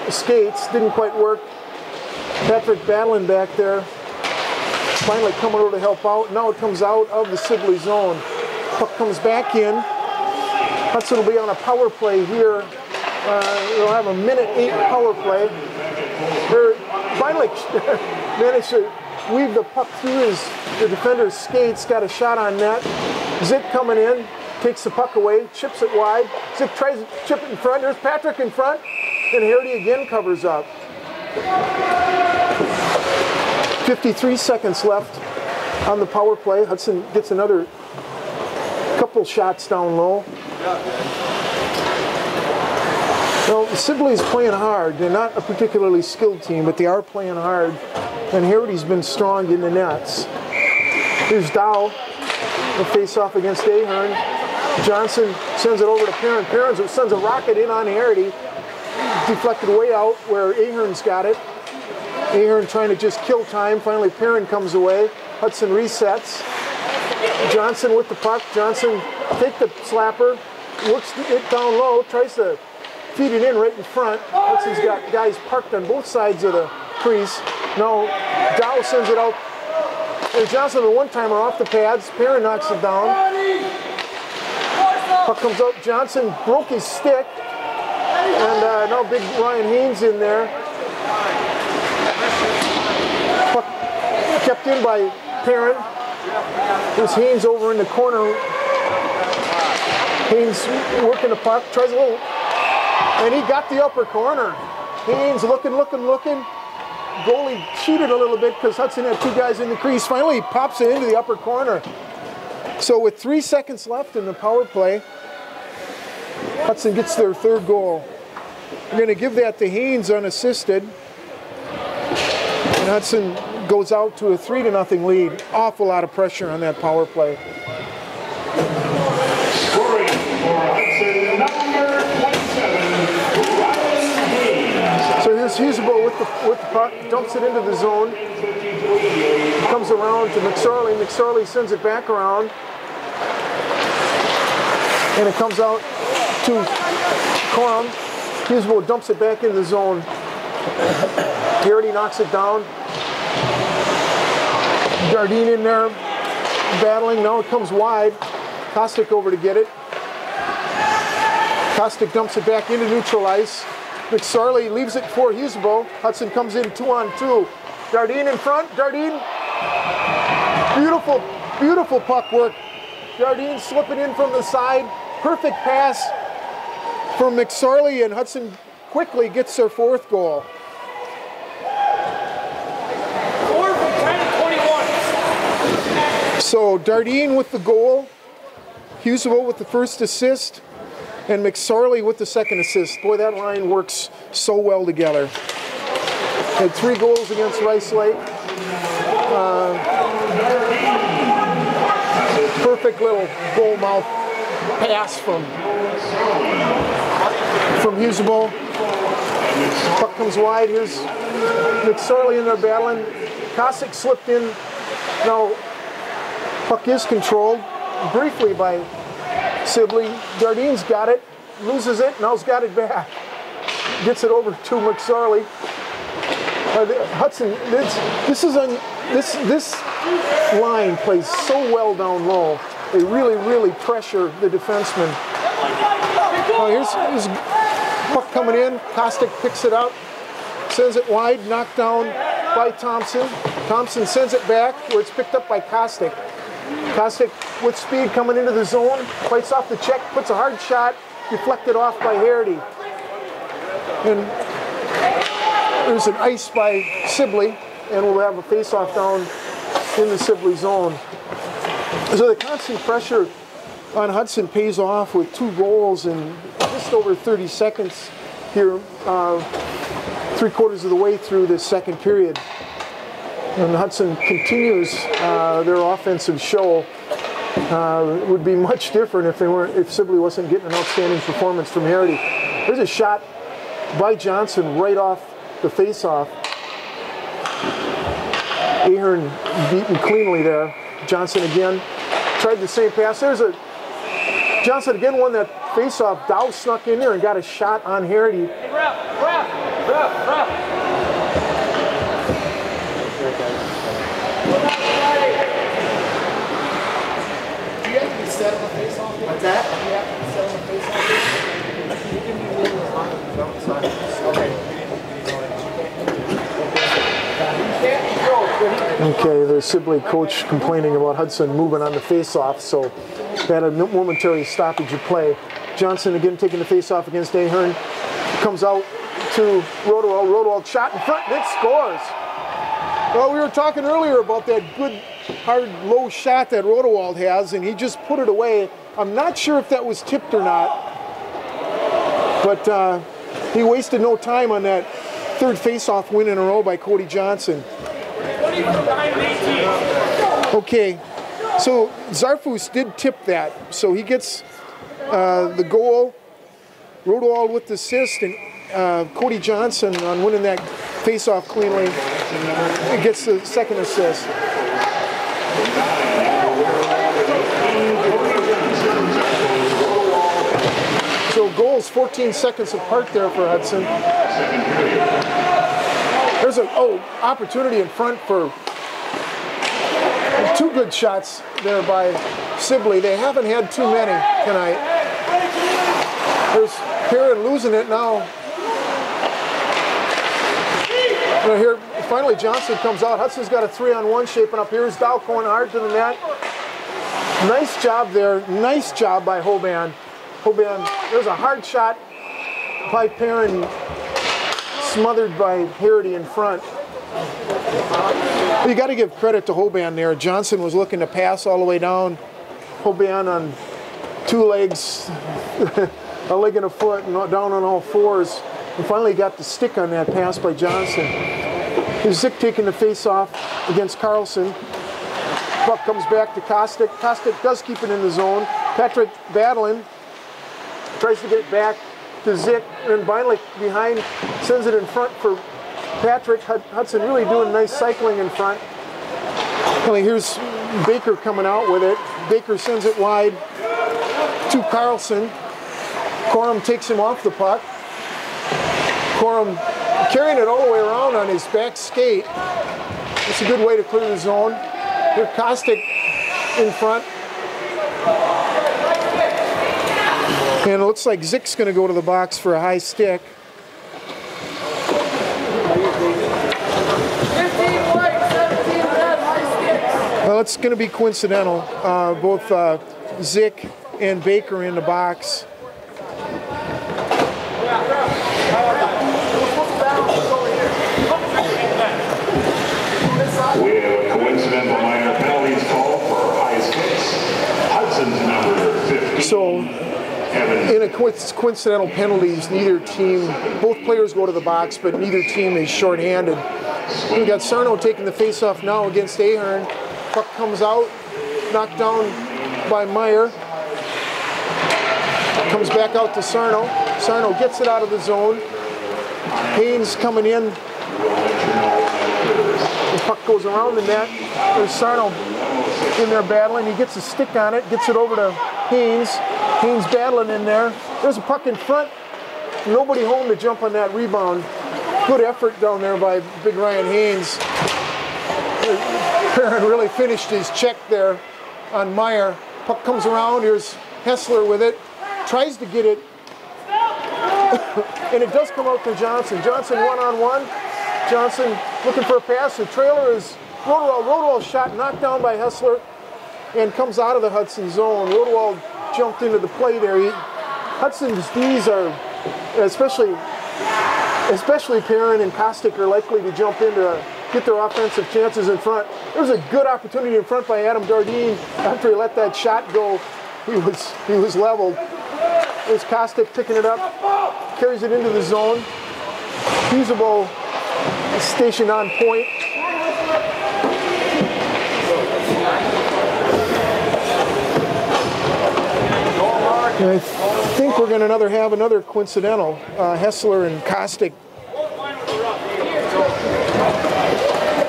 skates. Didn't quite work. Patrick battling back there. Beinlich coming over to help out. Now it comes out of the Sibley zone. Puck comes back in. Hudson will be on a power play here. They'll have a 1:08 power play. Beinlich managed to weave the puck through the defender's skates, got a shot on net. Zick coming in, takes the puck away, chips it wide. Zick tries to chip it in front. There's Patrick in front, and Hardy again covers up. 53 seconds left on the power play. Hudson gets another couple shots down low. Well, Sibley's playing hard. They're not a particularly skilled team, but they are playing hard. And Harity's been strong in the nets. Here's Dow. The face-off against Ahern. Johnson sends it over to Perrin. Perrin sends a rocket in on Hardy. Deflected way out where Ahern's got it. Ahern trying to just kill time. Finally, Perrin comes away. Hudson resets. Johnson with the puck. Johnson take the slapper. Works it down low. Tries to feed it in right in front. Hudson's got guys parked on both sides of the crease. Now Dow sends it out. And Johnson, the one-timer off the pads. Perrin knocks it down. Puck comes out. Johnson broke his stick. And now big Ryan Haynes in there. Puck kept in by Perrin. There's Haynes over in the corner. Haynes working the puck. Tries a little. And he got the upper corner. Haynes looking. Goalie cheated a little bit because Hudson had two guys in the crease. Finally, he pops it into the upper corner. So with 3 seconds left in the power play, Hudson gets their third goal. We're going to give that to Haynes unassisted. And Hudson goes out to a 3-0 lead. Awful lot of pressure on that power play. Scoring for Hudson, number 27, Ryan Haynes. So here's Husebo with the puck, dumps it into the zone. Comes around to McSorley. McSorley sends it back around. And it comes out to Corum. Husebo dumps it back in the zone. Garrity knocks it down. Jardine in there battling. Now it comes wide. Kostic over to get it. Kostic dumps it back into neutral ice. McSorley leaves it for Husebo. Hudson comes in 2-on-2. Jardine in front. Jardine. Beautiful puck work. Jardine slipping in from the side. Perfect pass from McSorley, and Hudson quickly gets their fourth goal. 4 from 10 to 21. So Jardine with the goal. Husebo with the first assist. And McSorley with the second assist. Boy, that line works so well together. Had 3 goals against Rice Lake. Perfect little goal mouth pass from Husebo. Puck comes wide. Here's McSorley in there battling. Kostic slipped in. Now puck is controlled briefly by Sibley. Jardine's got it, loses it, now's got it back. Gets it over to McSorley. Hudson, this line plays so well down low. They really pressure the defenseman. Here's puck coming in. Kostic picks it up, sends it wide, knocked down by Thompson. Thompson sends it back where it's picked up by Kostic. Kostic with speed coming into the zone, fights off the check, puts a hard shot, deflected off by Harity. And there's an ice by Sibley, and we'll have a face-off down in the Sibley zone. So the constant pressure on Hudson pays off with 2 goals in just over 30 seconds here, 3/4 of the way through this second period. And Hudson continues their offensive show. It would be much different if Sibley wasn't getting an outstanding performance from Harity. There's a shot by Johnson right off the face-off. Ahern beaten cleanly there. Johnson again tried the same pass. There's a Johnson again won that face-off. Dow snuck in there and got a shot on Harity. Hey, ref. Do you have to be set on the face-off? What's that? Do you have to be set on the face-off? You can be a little no, it's not. Okay. Okay, the Sibley coach complaining about Hudson moving on the face-off, so had a momentary stoppage of play. Johnson again taking the face-off against Ahern. Comes out to Rodewald. Rodewald shot in front, and it scores. Well, we were talking earlier about that good, hard, low shot that Rodewald has, and he just put it away. I'm not sure if that was tipped or not, but he wasted no time on that third face-off win in a row by Cody Johnson. Okay, so Zarfus did tip that, so he gets the goal. Rodewald with the assist, and Cody Johnson on winning that face-off cleanly gets the second assist. So goal almost 14 seconds apart there for Hudson. There's an opportunity in front for 2 good shots there by Sibley. They haven't had too many tonight. There's Perrin losing it now. Here, finally Johnson comes out. Hudson's got a 3-on-1 shaping up. Here's Dow going hard to the net. Nice job there. Nice job by Hoban. There's a hard shot by Perrin, smothered by Harity in front. You got to give credit to Hoban there. Johnson was looking to pass all the way down. Hoban on 2 legs, a leg and a foot, and down on all 4s. And finally got the stick on that pass by Johnson. Here's Zick taking the face off against Carlson. Puck comes back to Kostic. Kostic does keep it in the zone. Patrick battling. Tries to get it back to Zick. And finally behind, sends it in front for Patrick. Hudson really doing nice cycling in front. Finally, here's Baker coming out with it. Baker sends it wide to Carlson. Corum takes him off the puck. Corum carrying it all the way around on his back skate. It's a good way to clear the zone. Here, Kostic in front. And it looks like Zick's going to go to the box for a high stick. 15 white, 17 red, high sticks. Well, it's going to be coincidental. Both Zick and Baker in the box. We have a coincidental minor penalties call for high sticks. Hudson's number 15. So, in a coincidental penalties, neither team, both players go to the box, but neither team is shorthanded. We got Sarno taking the face-off now against Ahern. Puck comes out, knocked down by Meyer. Comes back out to Sarno. Sarno gets it out of the zone. Haynes coming in. The puck goes around the net. There's Sarno in there battling. He gets a stick on it, gets it over to Haynes. Haynes battling in there. There's a puck in front. Nobody home to jump on that rebound. Good effort down there by big Ryan Haynes. Perrin really finished his check there on Meyer. Puck comes around. Here's Hessler with it. Tries to get it. And it does come out to Johnson. Johnson one-on-one. Johnson looking for a pass. The trailer is Rodewald shot knocked down by Hessler and comes out of the Hudson zone. Rodewald jumped into the play there. Hudson's D's are, especially Perrin and Kostic, are likely to jump in to get their offensive chances in front. There's a good opportunity in front by Adam Dardine. After he let that shot go, he was leveled. There's Kostic picking it up, carries it into the zone. Husebo is stationed on point. And I think we're going to have another coincidental. Hessler and Kostic.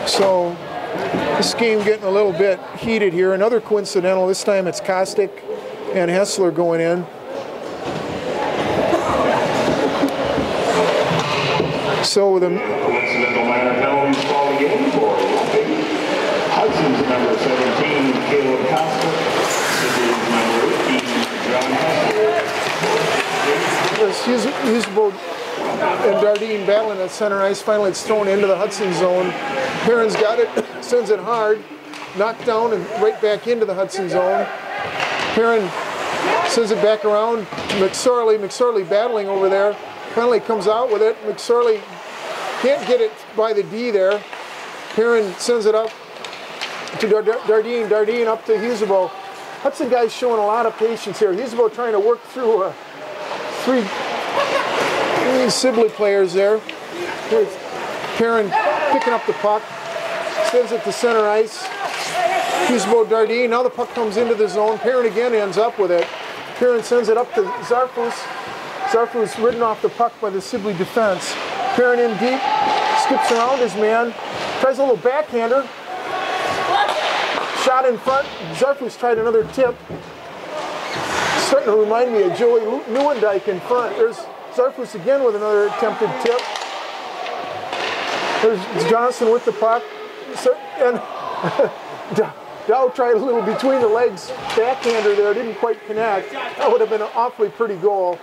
So this game getting a little bit heated here. Another coincidental. This time it's Kostic and Hessler going in. So the coincidental minor penalties call again for Hudson's number 17, Caleb Kostic. Sibley's number 18, John Hessler. Husebo and Dardine battling at center ice. Finally, it's thrown into the Hudson zone. Perrin's got it, sends it hard, knocked down and right back into the Hudson zone. Perrin sends it back around. McSorley battling over there. Finally comes out with it. McSorley can't get it by the D there. Perrin sends it up to Dardine. Dardine up to Husebo. Hudson guys showing a lot of patience here. Husebo trying to work through three Sibley players there. Here's Perrin picking up the puck. Sends it to center ice. Husebo, Dardine. Now the puck comes into the zone. Perrin again ends up with it. Perrin sends it up to Zarfus. Zarfus ridden off the puck by the Sibley defense. Perrin in deep, skips around his man, tries a little backhander. Shot in front. Zarfus tried another tip. starting to remind me of Joey Neuendijk in front. There's Zarfus again with another attempted tip. There's Johnson with the puck. And Dow tried a little between the legs backhander there, didn't quite connect. That would have been an awfully pretty goal.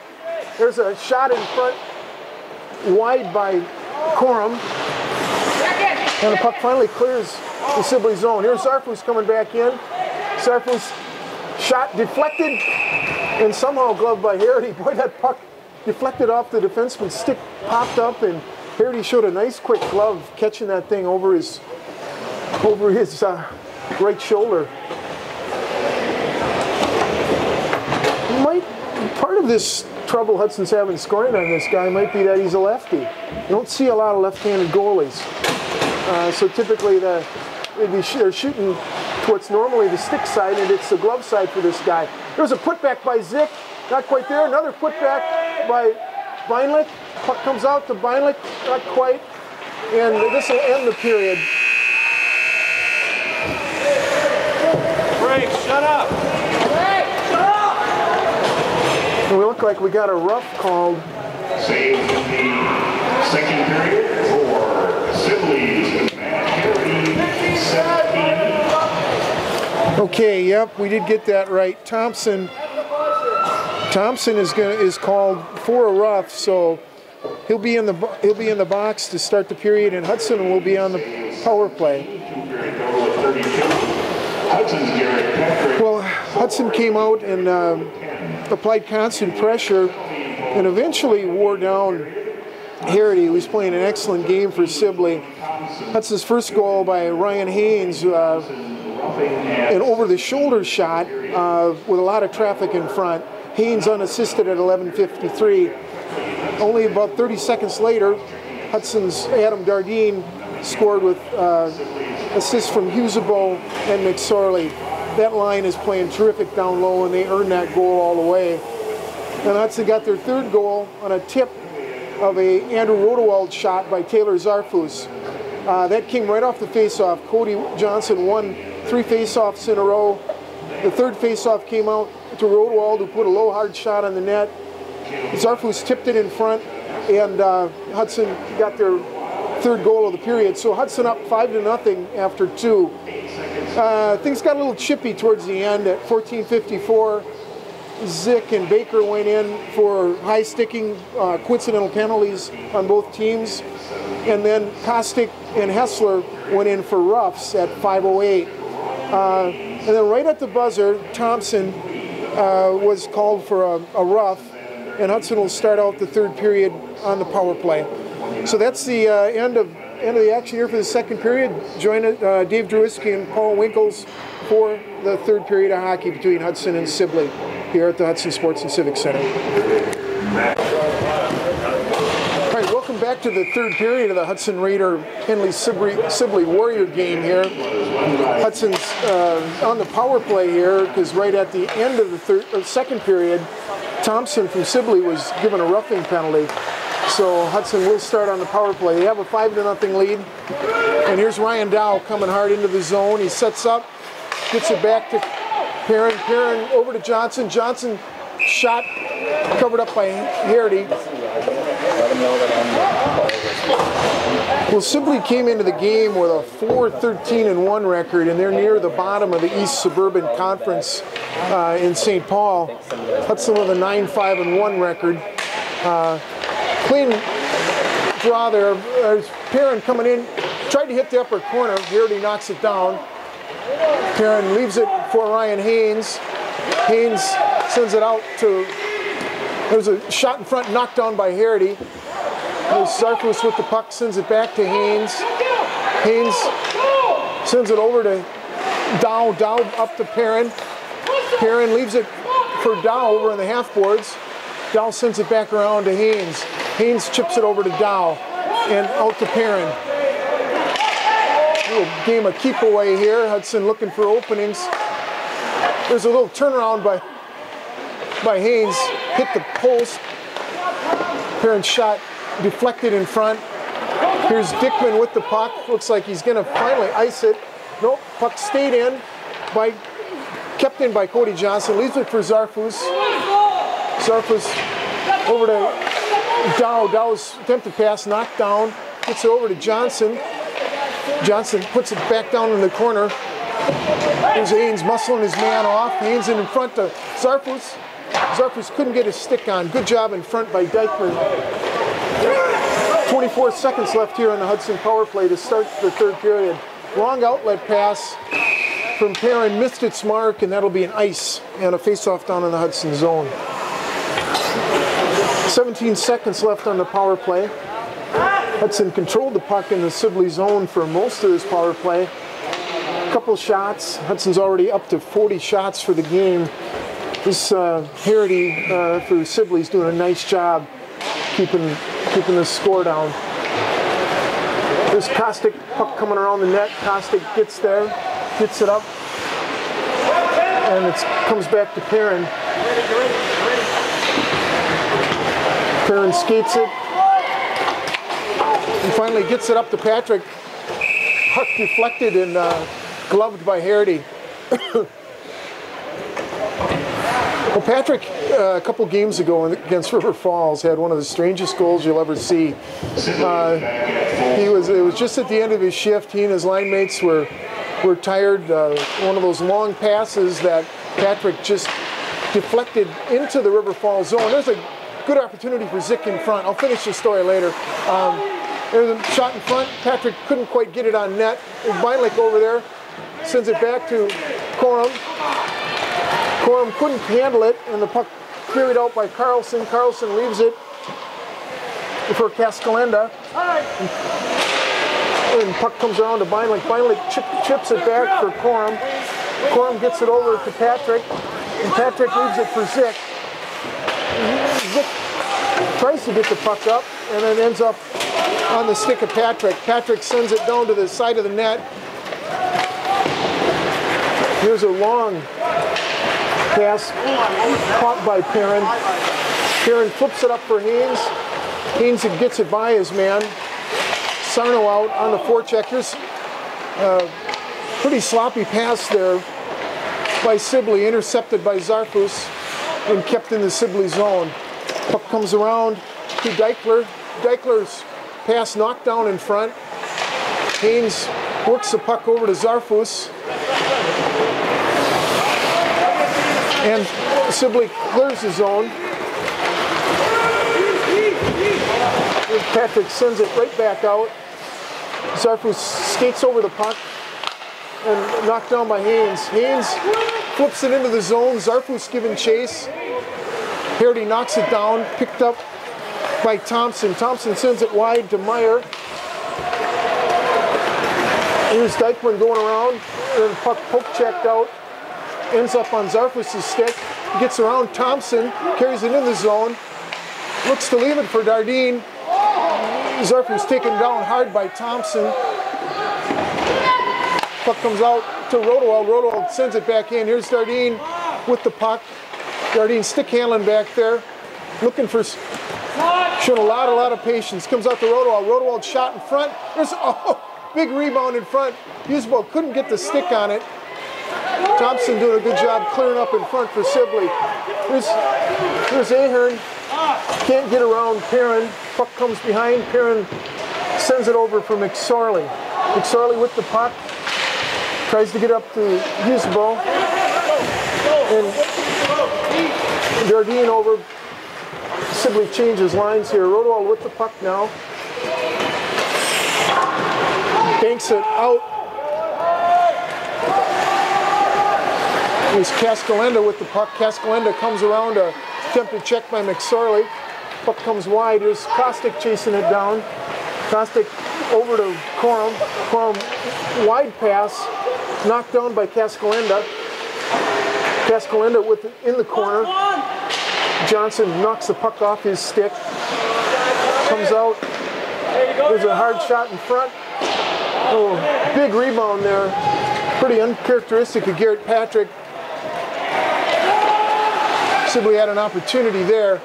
There's a shot in front, wide by Corum. And the puck finally clears the Sibley zone. Here's Zarfus coming back in. Zarfus shot deflected and somehow gloved by Harity. Boy, that puck deflected off the defenseman's stick, popped up, and Harity showed a nice quick glove catching that thing over his right shoulder. Part of this trouble Hudson's having scoring on this guy might be that he's a lefty. You don't see a lot of left-handed goalies. So typically they're shooting to what's normally the stick side, and it's the glove side for this guy. There's a putback by Zick, not quite there. Another putback by Beinlich. Puck comes out to Beinlich, not quite. And this will end the period. Frank, shut up! And we look like we got a rough called. Save in the second period for Sibley's Harity, 17. Okay, yep, we did get that right. Thompson is called for a rough, so he'll be in the box to start the period, and Hudson will be on the power play. Well, Hudson came out and applied constant pressure and eventually wore down Harity, who was playing an excellent game for Sibley. Hudson's first goal by Ryan Haynes, an over-the-shoulder shot with a lot of traffic in front. Haynes unassisted at 11:53. Only about 30 seconds later, Hudson's Adam Dardine scored with assists from Husebo and McSorley. That line is playing terrific down low, and they earned that goal all the way. And Hudson got their third goal on a tip of a Andrew Rodewald shot by Taylor Zarfus. That came right off the faceoff. Cody Johnson won 3 faceoffs in a row. The third faceoff came out to Rodewald, who put a low hard shot on the net. Zarfus tipped it in front, and Hudson got their third goal of the period. So Hudson up 5-0 after 2. Things got a little chippy towards the end at 14:54. Zick and Baker went in for high sticking, coincidental penalties on both teams. And then Kostick and Hessler went in for roughs at 5:08. And then right at the buzzer, Thompson was called for a rough, and Hudson will start out the third period on the power play. So that's the end of the action here for the second period. Join Dave Drewiski and Paul Winkles for the third period of hockey between Hudson and Sibley here at the Hudson Sports and Civic Center. All right, welcome back to the third period of the Hudson Raider Henley Sibley Warrior game here. Hudson's on the power play here because right at the end of the second period, Thompson from Sibley was given a roughing penalty. So Hudson will start on the power play. They have a 5-0 lead. And here's Ryan Dow coming hard into the zone. He sets up, gets it back to Perrin. Perrin over to Johnson. Johnson shot covered up by Harity. Well, Sibley came into the game with a 4-13-1 record, and they're near the bottom of the East Suburban Conference in St. Paul. Hudson with a 9-5-1 record. Clean draw there. There's Perrin coming in, tried to hit the upper corner. Harity knocks it down. Perrin leaves it for Ryan Haynes. Haynes sends it out to, there's a shot in front knocked down by Harity. There's Zarfus with the puck, sends it back to Haynes. Haynes sends it over to Dow. Dow up to Perrin. Perrin leaves it for Dow over in the half boards. Dow sends it back around to Haynes. Haynes chips it over to Dow and out to Perrin. Little game of keep away here. Hudson looking for openings. There's a little turnaround by Haynes. Hit the post. Perrin's shot deflected in front. Here's Dickman with the puck. Looks like he's going to finally ice it. Nope, puck stayed in by Kept in by Cody Johnson. Leaves it for Zarfus. Zarfus over to Dow. Dow's attempted pass knocked down. Gets it over to Johnson. Johnson puts it back down in the corner. There's Haynes muscling his man off. Haynes in front to Zarfus. Zarfus couldn't get his stick on. Good job in front by Dykman. 24 seconds left here on the Hudson power play to start the third period. Long outlet pass from Perrin, missed its mark, and that'll be an ice and a face-off down in the Hudson zone. 17 seconds left on the power play. Hudson controlled the puck in the Sibley zone for most of this power play. A couple shots. Hudson's already up to 40 shots for the game. This Harity for Sibley's doing a nice job keeping the score down. There's Kostick, puck coming around the net. Kostick gets there, gets it up, and it comes back to Perrin. Perrin skates it, and finally gets it up to Patrick. Puck deflected and gloved by Harity. Well, Patrick, a couple games ago against River Falls, had one of the strangest goals you'll ever see. It was just at the end of his shift. He and his line mates were tired. One of those long passes that Patrick just deflected into the River Falls zone. There's a good opportunity for Zick in front. I'll finish the story later. There's a shot in front. Patrick couldn't quite get it on net. Beinlich over there sends it back to Corum. Corum couldn't handle it, and the puck carried out by Carlson. Carlson leaves it for Cascalenda. And puck comes around to Beinlich. Beinlich chips it back for Corum. Corum gets it over to Patrick, and Patrick leaves it for Zick. Zick tries to get the puck up, and then ends up on the stick of Patrick. Patrick sends it down to the side of the net. Here's a long pass caught by Perrin. Perrin flips it up for Haynes. Haynes gets it by his man. Sarno out on the forecheck. Here's a pretty sloppy pass there by Sibley, intercepted by Zarfus and kept in the Sibley zone. Puck comes around to Dykler. Dykler's pass knocked down in front. Haynes works the puck over to Zarfus. And Sibley clears the zone. Patrick sends it right back out. Zarfus skates over the puck and knocked down by Haynes. Haynes flips it into the zone. Zarfus giving chase. Harity knocks it down, picked up by Thompson. Thompson sends it wide to Meyer. Here's Dykman going around, and the puck poke checked out. Ends up on Zarfus' stick. Gets around Thompson, carries it in the zone. Looks to leave it for Dardine. Zarfus taken down hard by Thompson. Puck comes out to Rodewald. Rodewald sends it back in. Here's Dardine with the puck. Dardine stick handling back there. Looking for, showing a lot of patience. Comes out to Rodewald. Rodewald shot in front. There's, big rebound in front. Usable couldn't get the stick on it. Thompson doing a good job clearing up in front for Sibley. Here's Ahern. Can't get around Perrin. Puck comes behind. Perrin sends it over for McSorley. McSorley with the puck. Tries to get up to Usable. And Dardine over. Sibley changes lines here. Rodewald with the puck now. Banks it out. Here's Cascalenda with the puck. Cascalenda comes around, a attempted check by McSorley. Puck comes wide. Here's Kostick chasing it down. Kostick over to Corum. Corum wide pass, knocked down by Cascalenda. Cascalenda with it in the corner. Johnson knocks the puck off his stick. Comes out. There's a hard shot in front. Oh, big rebound there. Pretty uncharacteristic of Garrett Patrick. Sibley had an opportunity there.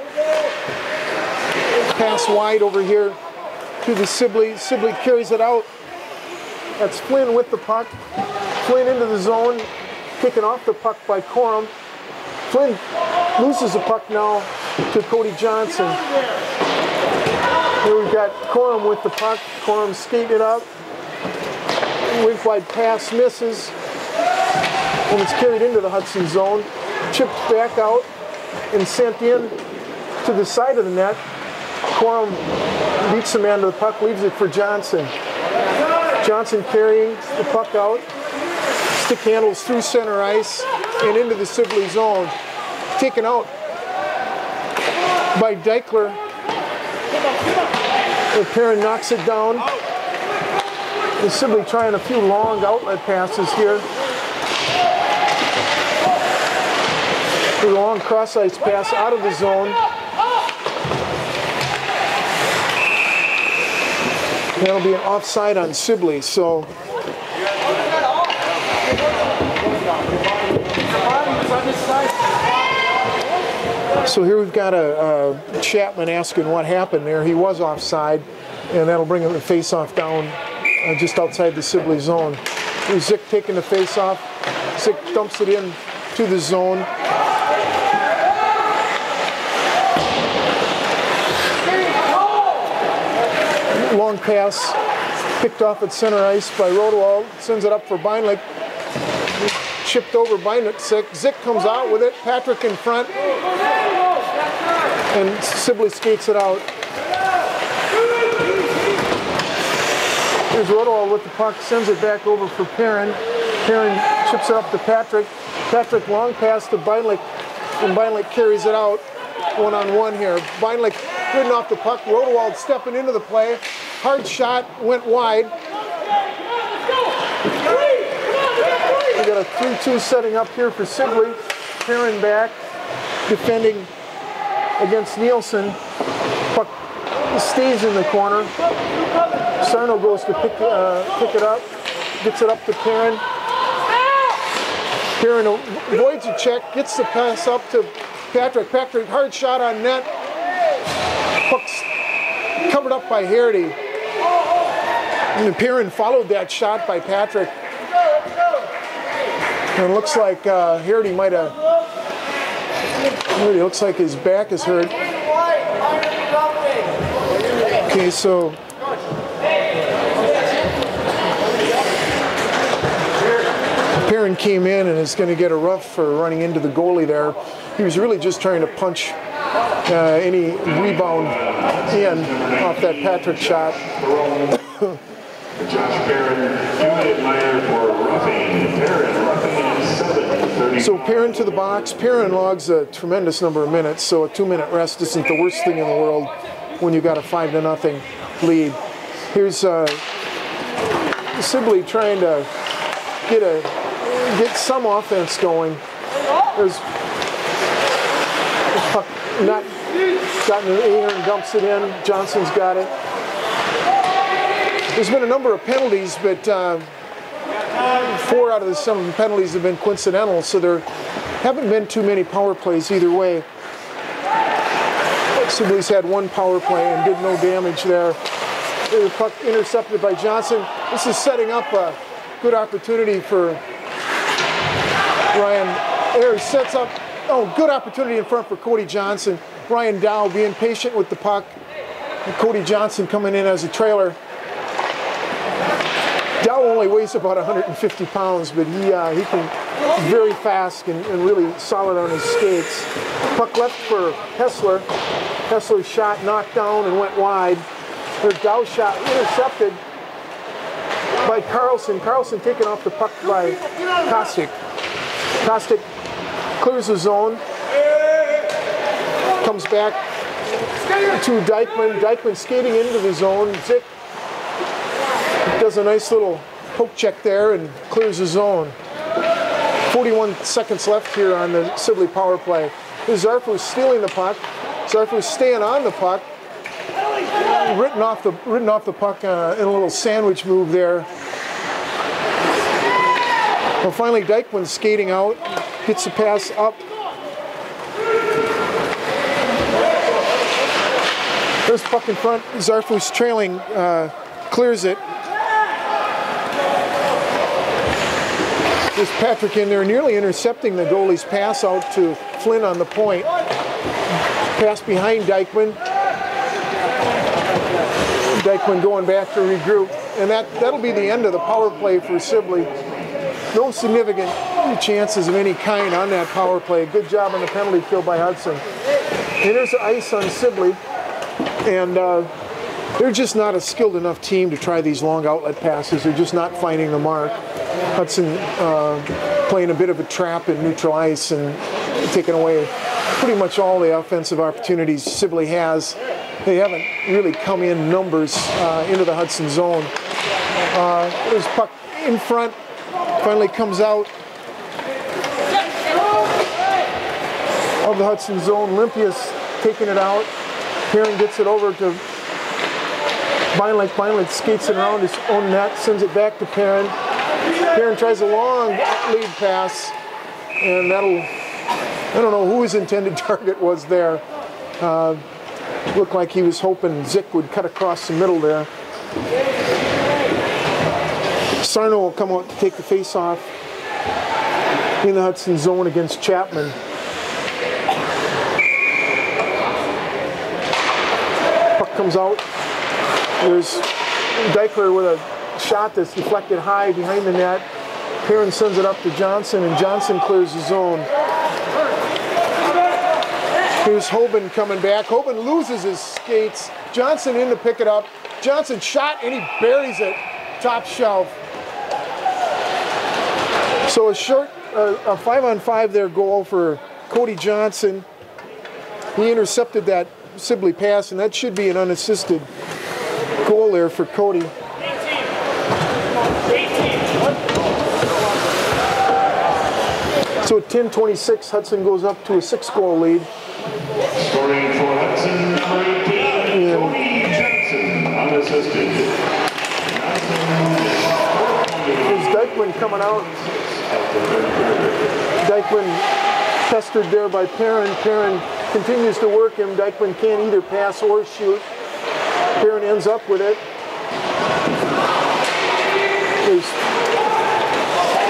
Pass wide over here to the Sibley. Sibley carries it out. That's Flynn with the puck. Flynn into the zone. taken off the puck by Corum. Flynn loses the puck now to Cody Johnson. Here we've got Corum with the puck. Corum skating it up. Wink wide pass misses. And it's carried into the Hudson zone. Chipped back out and sent in to the side of the net. Corum beats the man to the puck, leaves it for Johnson. Johnson carrying the puck out. Stick handles through center ice and into the Sibley zone. Taken out by Deichler. And Perrin knocks it down. And Sibley trying a few long outlet passes here. A long cross ice pass out of the zone. That'll be an offside on Sibley, so here we've got a Chapman asking what happened there. He was offside, and that'll bring the face-off down just outside the Sibley zone. Here's Zick taking the face-off. Zick dumps it in to the zone. Long pass picked off at center ice by Rodewald. Sends it up for Beinlich. Chipped over Beinlich. Zick comes out with it. Patrick in front. And Sibley skates it out. Here's Rodewald with the puck. Sends it back over for Perrin. Perrin chips it up to Patrick. Patrick long pass to Beinlich. And Beinlich carries it out. One-on-one here. Beinlich ridden off the puck. Rodewald stepping into the play. Hard shot, went wide. We got a 3-2 setting up here for Sibley. Perrin back, defending against Nielsen. Puck stays in the corner. Sarno goes to pick it up. Gets it up to Perrin. Perrin avoids a check, gets the pass up to Patrick. Patrick, hard shot on net. Puck's covered up by Hardy. And Perrin followed that shot by Patrick. And it looks like Hardy might have. Hardy looks like his back is hurt. Okay, so Perrin came in and is going to get a rough for running into the goalie there. He was really just trying to punch any rebound in off that Patrick shot. Josh Perrin, 2-minute minor for roughing. Perrin roughing 7:30. So Perrin to the box. Perrin logs a tremendous number of minutes, so a 2-minute rest isn't the worst thing in the world when you got a 5-0 lead. Here's Sibley trying to get some offense going. There's puck not gotten an aider and dumps it in. Johnson's got it. There's been a number of penalties, but 4 out of the 7 penalties have been coincidental, so there haven't been too many power plays either way. Sibley's had 1 power play and did no damage there. The puck intercepted by Johnson. This is setting up a good opportunity for Ryan. There he sets up, good opportunity in front for Cody Johnson. Ryan Dow being patient with the puck. And Cody Johnson coming in as a trailer. Dow only weighs about 150 pounds, but he can very fast and really solid on his skates. Puck left for Hessler. Hessler's shot knocked down and went wide. Their Dow shot intercepted by Carlson. Carlson taken off the puck by Kostic. Kostic clears the zone. Comes back to Deichmann. Deichmann skating into the zone. Zick does a nice little poke check there and clears the zone. 41 seconds left here on the Sibley power play. Zarfus stealing the puck. Zarfus staying on the puck. Written off the puck in a little sandwich move there. Well, finally Deichmann skating out, gets the pass up. There's puck in front. Zarfus trailing, clears it. There's Patrick in there nearly intercepting the goalie's pass out to Flynn on the point. Pass behind Dykeman. Dykeman going back to regroup. And that'll be the end of the power play for Sibley. No significant chances of any kind on that power play. Good job on the penalty kill by Hudson. And there's the ice on Sibley. And they're just not a skilled enough team to try these long outlet passes. They're just not finding the mark. Hudson playing a bit of a trap in neutral ice and taking away pretty much all the offensive opportunities Sibley has. They haven't really come in numbers into the Hudson zone. There's puck in front, finally comes out of the Hudson zone. Olympia's taking it out. Perrin gets it over to Beinlich. Beinlich skates it around his own net, sends it back to Perrin. Perrin tries a long lead pass, and that'll, I don't know who his intended target was there. Looked like he was hoping Zick would cut across the middle there. Sarno will come out to take the face-off in the Hudson zone against Chapman. Puck comes out. There's Dykler with a shot that's deflected high behind the net. Perrin sends it up to Johnson, and Johnson clears the zone. Here's Hoban coming back. Hoban loses his skates. Johnson in to pick it up. Johnson shot, and he buries it top shelf. So a 5-on-5 there goal for Cody Johnson. He intercepted that Sibley pass, and that should be an unassisted goal there for Cody. So at 10:26, Hudson goes up to a 6-goal lead. Scoring for Hudson, number 18, Cody Johnson, unassisted. There's Dykeman coming out. Dykeman pestered there by Perrin. Perrin continues to work him. Dykeman can't either pass or shoot. Perrin ends up with it. There's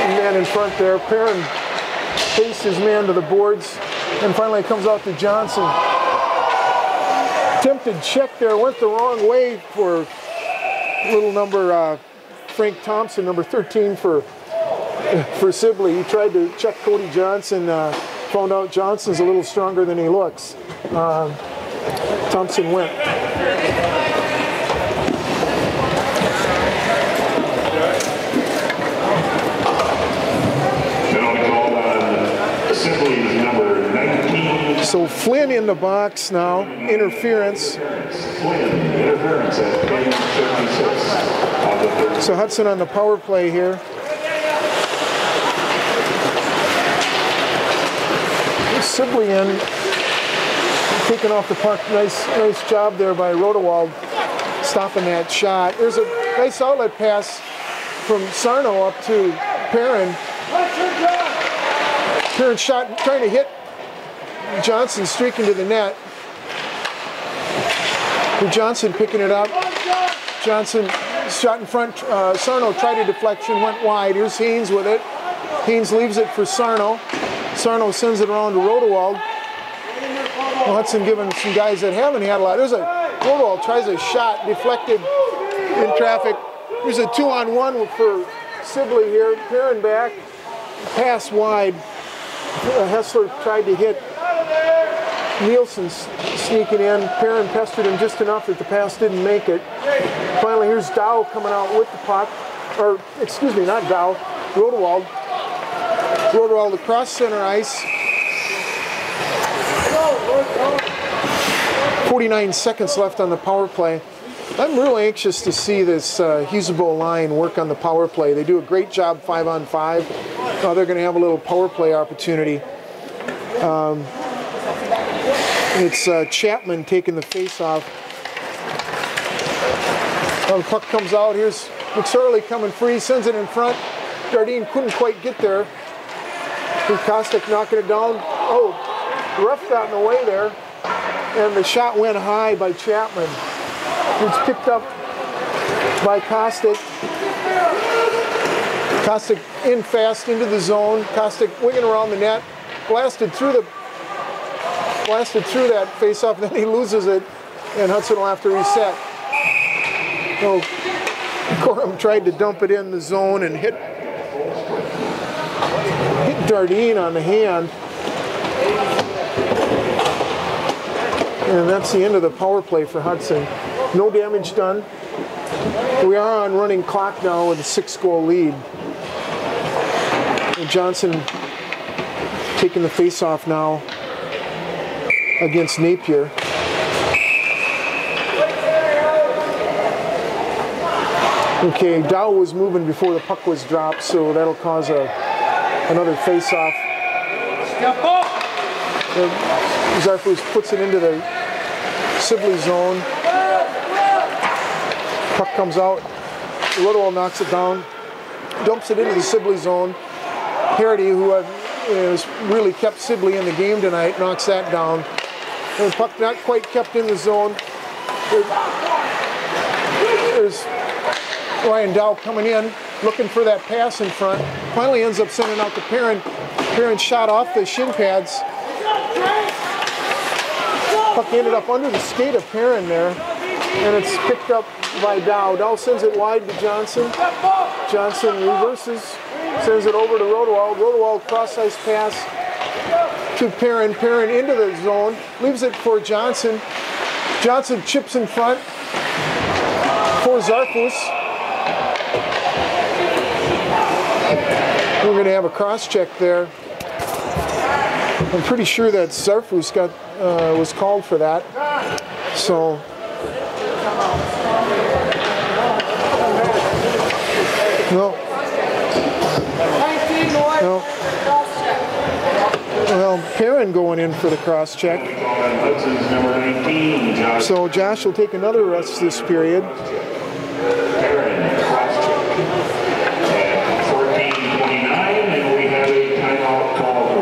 a man in front there. Perrin takes his man to the boards, and finally comes out to Johnson. Attempted check there, went the wrong way for little number Frank Thompson, number 13 for Sibley. He tried to check Cody Johnson, found out Johnson's a little stronger than he looks. Thompson went. So Flynn in the box now, interference. So Hudson on the power play here. Sibley in, taking off the puck. Nice job there by Rodewald, stopping that shot. There's a nice outlet pass from Sarno up to Perrin. Perrin shot, trying to hit Johnson, streaking to the net. Johnson picking it up. Johnson shot in front. Sarno tried a deflection, went wide. Here's Haynes with it. Haynes leaves it for Sarno. Sarno sends it around to Rodewald. Well, Hudson giving some guys that haven't had a lot. Rodewald tries a shot, deflected in traffic. There's a 2-on-1 for Sibley here. Perrin back, pass wide. Hessler tried to hit Nielsen sneaking in. Perrin pestered him just enough that the pass didn't make it. Finally, here's Dow coming out with the puck. Or, excuse me, not Dow, Rodewald. Rodewald across center ice. 49 seconds left on the power play. I'm really anxious to see this Husebo line work on the power play. They do a great job 5-on-5. Now they're going to have a little power play opportunity. It's Chapman taking the face-off. Well, the puck comes out. Here's McSorley coming free, sends it in front. Jardine couldn't quite get there. Here's Kostic knocking it down. Oh, the ref got in the way there. And the shot went high by Chapman. It's picked up by Kostic. Kostic in fast into the zone. Kostic winging around the net. Blasted through that face-off, then he loses it, and Hudson will have to reset. So Corum tried to dump it in the zone and hit Dardine on the hand. And that's the end of the power play for Hudson. No damage done. We are on running clock now with a 6-goal lead. And Johnson taking the face-off now against Napier. Okay, Dow was moving before the puck was dropped, so that'll cause another face-off. Zarfus puts it into the Sibley zone. Puck comes out. Little knocks it down, dumps it into the Sibley zone. Harity, who has really kept Sibley in the game tonight, knocks that down. And the puck not quite kept in the zone. There's Ryan Dow coming in, looking for that pass in front. Finally ends up sending out to Perrin. Perrin shot off the shin pads. Puck ended up under the skate of Perrin there, and it's picked up by Dow. Dow sends it wide to Johnson. Johnson reverses, sends it over to Rodewald. Rodewald cross-ice pass to Perrin. Perrin into the zone, leaves it for Johnson. Johnson chips in front for Zarfus. We're going to have a cross-check there. I'm pretty sure that Zarfus was called for that. So no. Well, Perrin going in for the cross-check. So Josh will take another rest this period.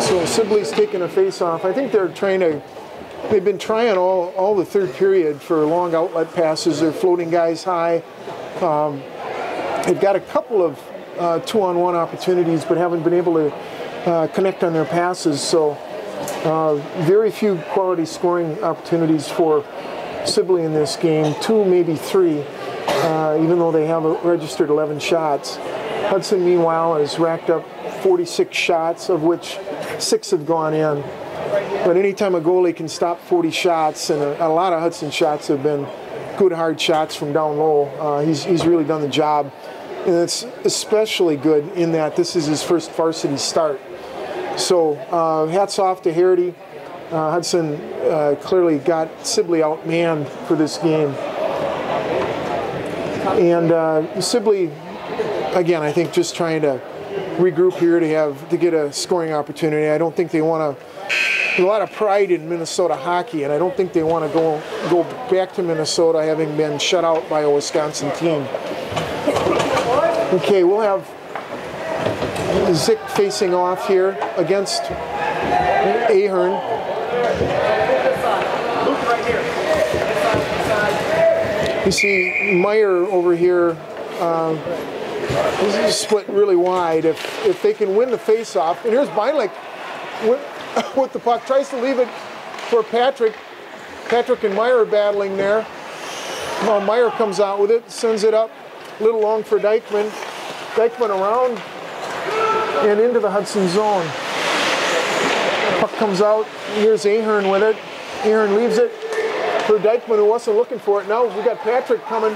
So Sibley's taking a face-off. I think they've been trying all the third period for long outlet passes. They're floating guys high. They've got a couple of 2-on-1 opportunities, but haven't been able to connect on their passes. So very few quality scoring opportunities for Sibley in this game. 2, maybe 3, even though they have registered 11 shots. Hudson, meanwhile, has racked up 46 shots, of which 6 have gone in. But anytime a goalie can stop 40 shots, and a lot of Hudson shots have been good hard shots from down low, he's really done the job. And it's especially good in that this is his first varsity start. So hats off to Harity. Hudson clearly got Sibley outmanned for this game. And Sibley, again, I think just trying to regroup here to get a scoring opportunity. I don't think they want to. There's a lot of pride in Minnesota hockey, and I don't think they want to go back to Minnesota having been shut out by a Wisconsin team. Okay, we'll have Zick facing off here against Ahern. You see Meyer over here. This is split really wide. If they can win the face-off, and here's Beinlich with the puck, tries to leave it for Patrick. Patrick and Meyer are battling there. Well, Meyer comes out with it, sends it up, a little long for Dykeman. Dykeman around and into the Hudson zone. Puck comes out. Here's Ahern with it. Ahern leaves it for Dykeman, who wasn't looking for it. Now we got Patrick coming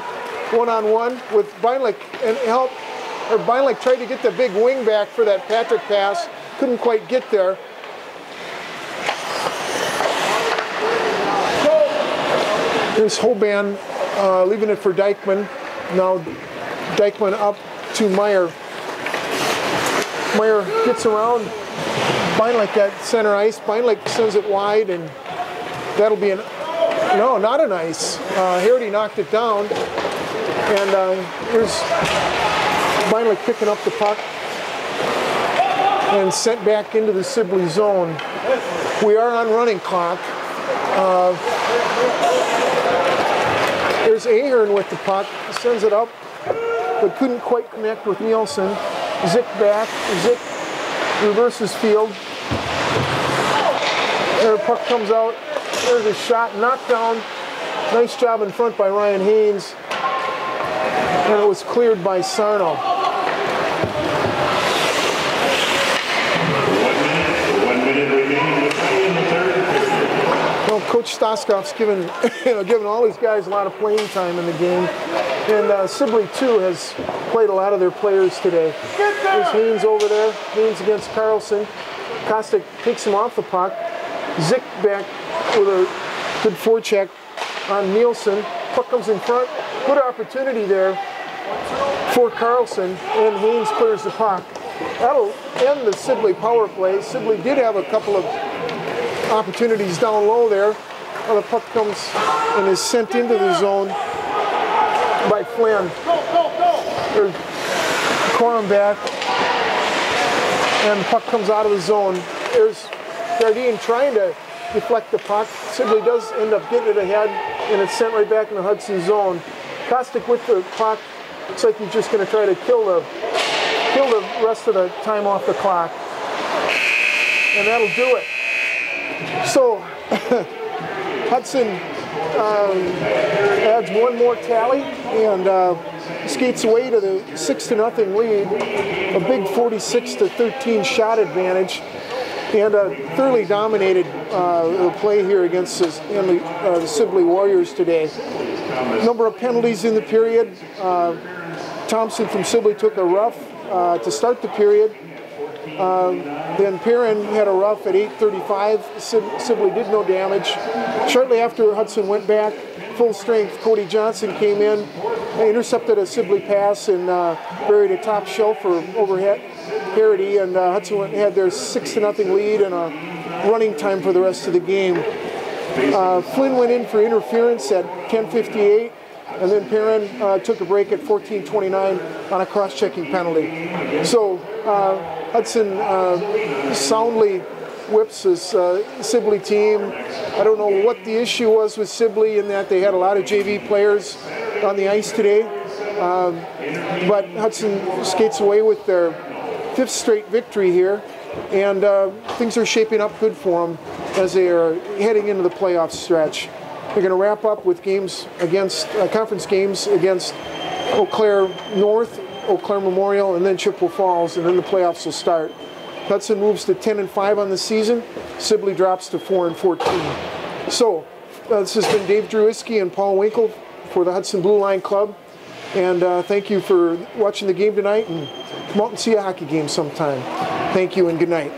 one-on-one with Beinlich and help. Or Beinlich tried to get the big wing back for that Patrick pass. Couldn't quite get there. Here's Hoban leaving it for Dykeman. Now Dykeman up to Meyer. Meyer gets around Beinlich at center ice. Beinlich sends it wide, and that'll be no, not an ice. Harity knocked it down. And here's Beinlich picking up the puck and sent back into the Sibley zone. We are on running clock. Here's Ahern with the puck, sends it up, but couldn't quite connect with Nielsen. Zick back. Zick reverses field. There, puck comes out. There's a shot, knocked down. Nice job in front by Ryan Haynes. And it was cleared by Sarno. 1 minute remaining to play in the third period. Well, Coach Stoskov's given all these guys a lot of playing time in the game. And Sibley, too, has played a lot of their players today. There's Haynes over there. Haynes against Carlson. Kostic takes him off the puck. Zick back with a good forecheck on Nielsen. Puck comes in front. Good opportunity there for Carlson, and Haynes clears the puck. That'll end the Sibley power play. Sibley did have a couple of opportunities down low there. Well, the puck comes and is sent into the zone by Flynn. There's Corum back, and the puck comes out of the zone. There's Jardine trying to deflect the puck. Sibley does end up getting it ahead, and it's sent right back in the Hudson zone. Kostic with the puck. Looks like he's just going to try to kill the rest of the time off the clock. And that'll do it. So Hudson adds one more tally and skates away to the 6-0 lead. A big 46-13 shot advantage. And thoroughly dominated the play here against the Sibley Warriors today. Number of penalties in the period. Thompson from Sibley took a rough to start the period. Then Perrin had a rough at 8:35. Sibley did no damage. Shortly after Hudson went back, full strength, Cody Johnson came in, intercepted a Sibley pass and buried a top shelf for overhead parity, and Hudson had their 6-0 lead and a running time for the rest of the game. Flynn went in for interference at 10:58, and then Perrin took a break at 14:29 on a cross-checking penalty. So Hudson soundly whips his Sibley team. I don't know what the issue was with Sibley in that they had a lot of JV players on the ice today, but Hudson skates away with their 5th straight victory here, and things are shaping up good for them as they are heading into the playoff stretch. They're going to wrap up with games against conference games against Eau Claire North, Eau Claire Memorial, and then Chippewa Falls, and then the playoffs will start. Hudson moves to 10-5 on the season. Sibley drops to 4-14. So this has been Dave Drewiski and Paul Winkle for the Hudson Blue Line Club, and thank you for watching the game tonight, and come out and see a hockey game sometime. Thank you and good night.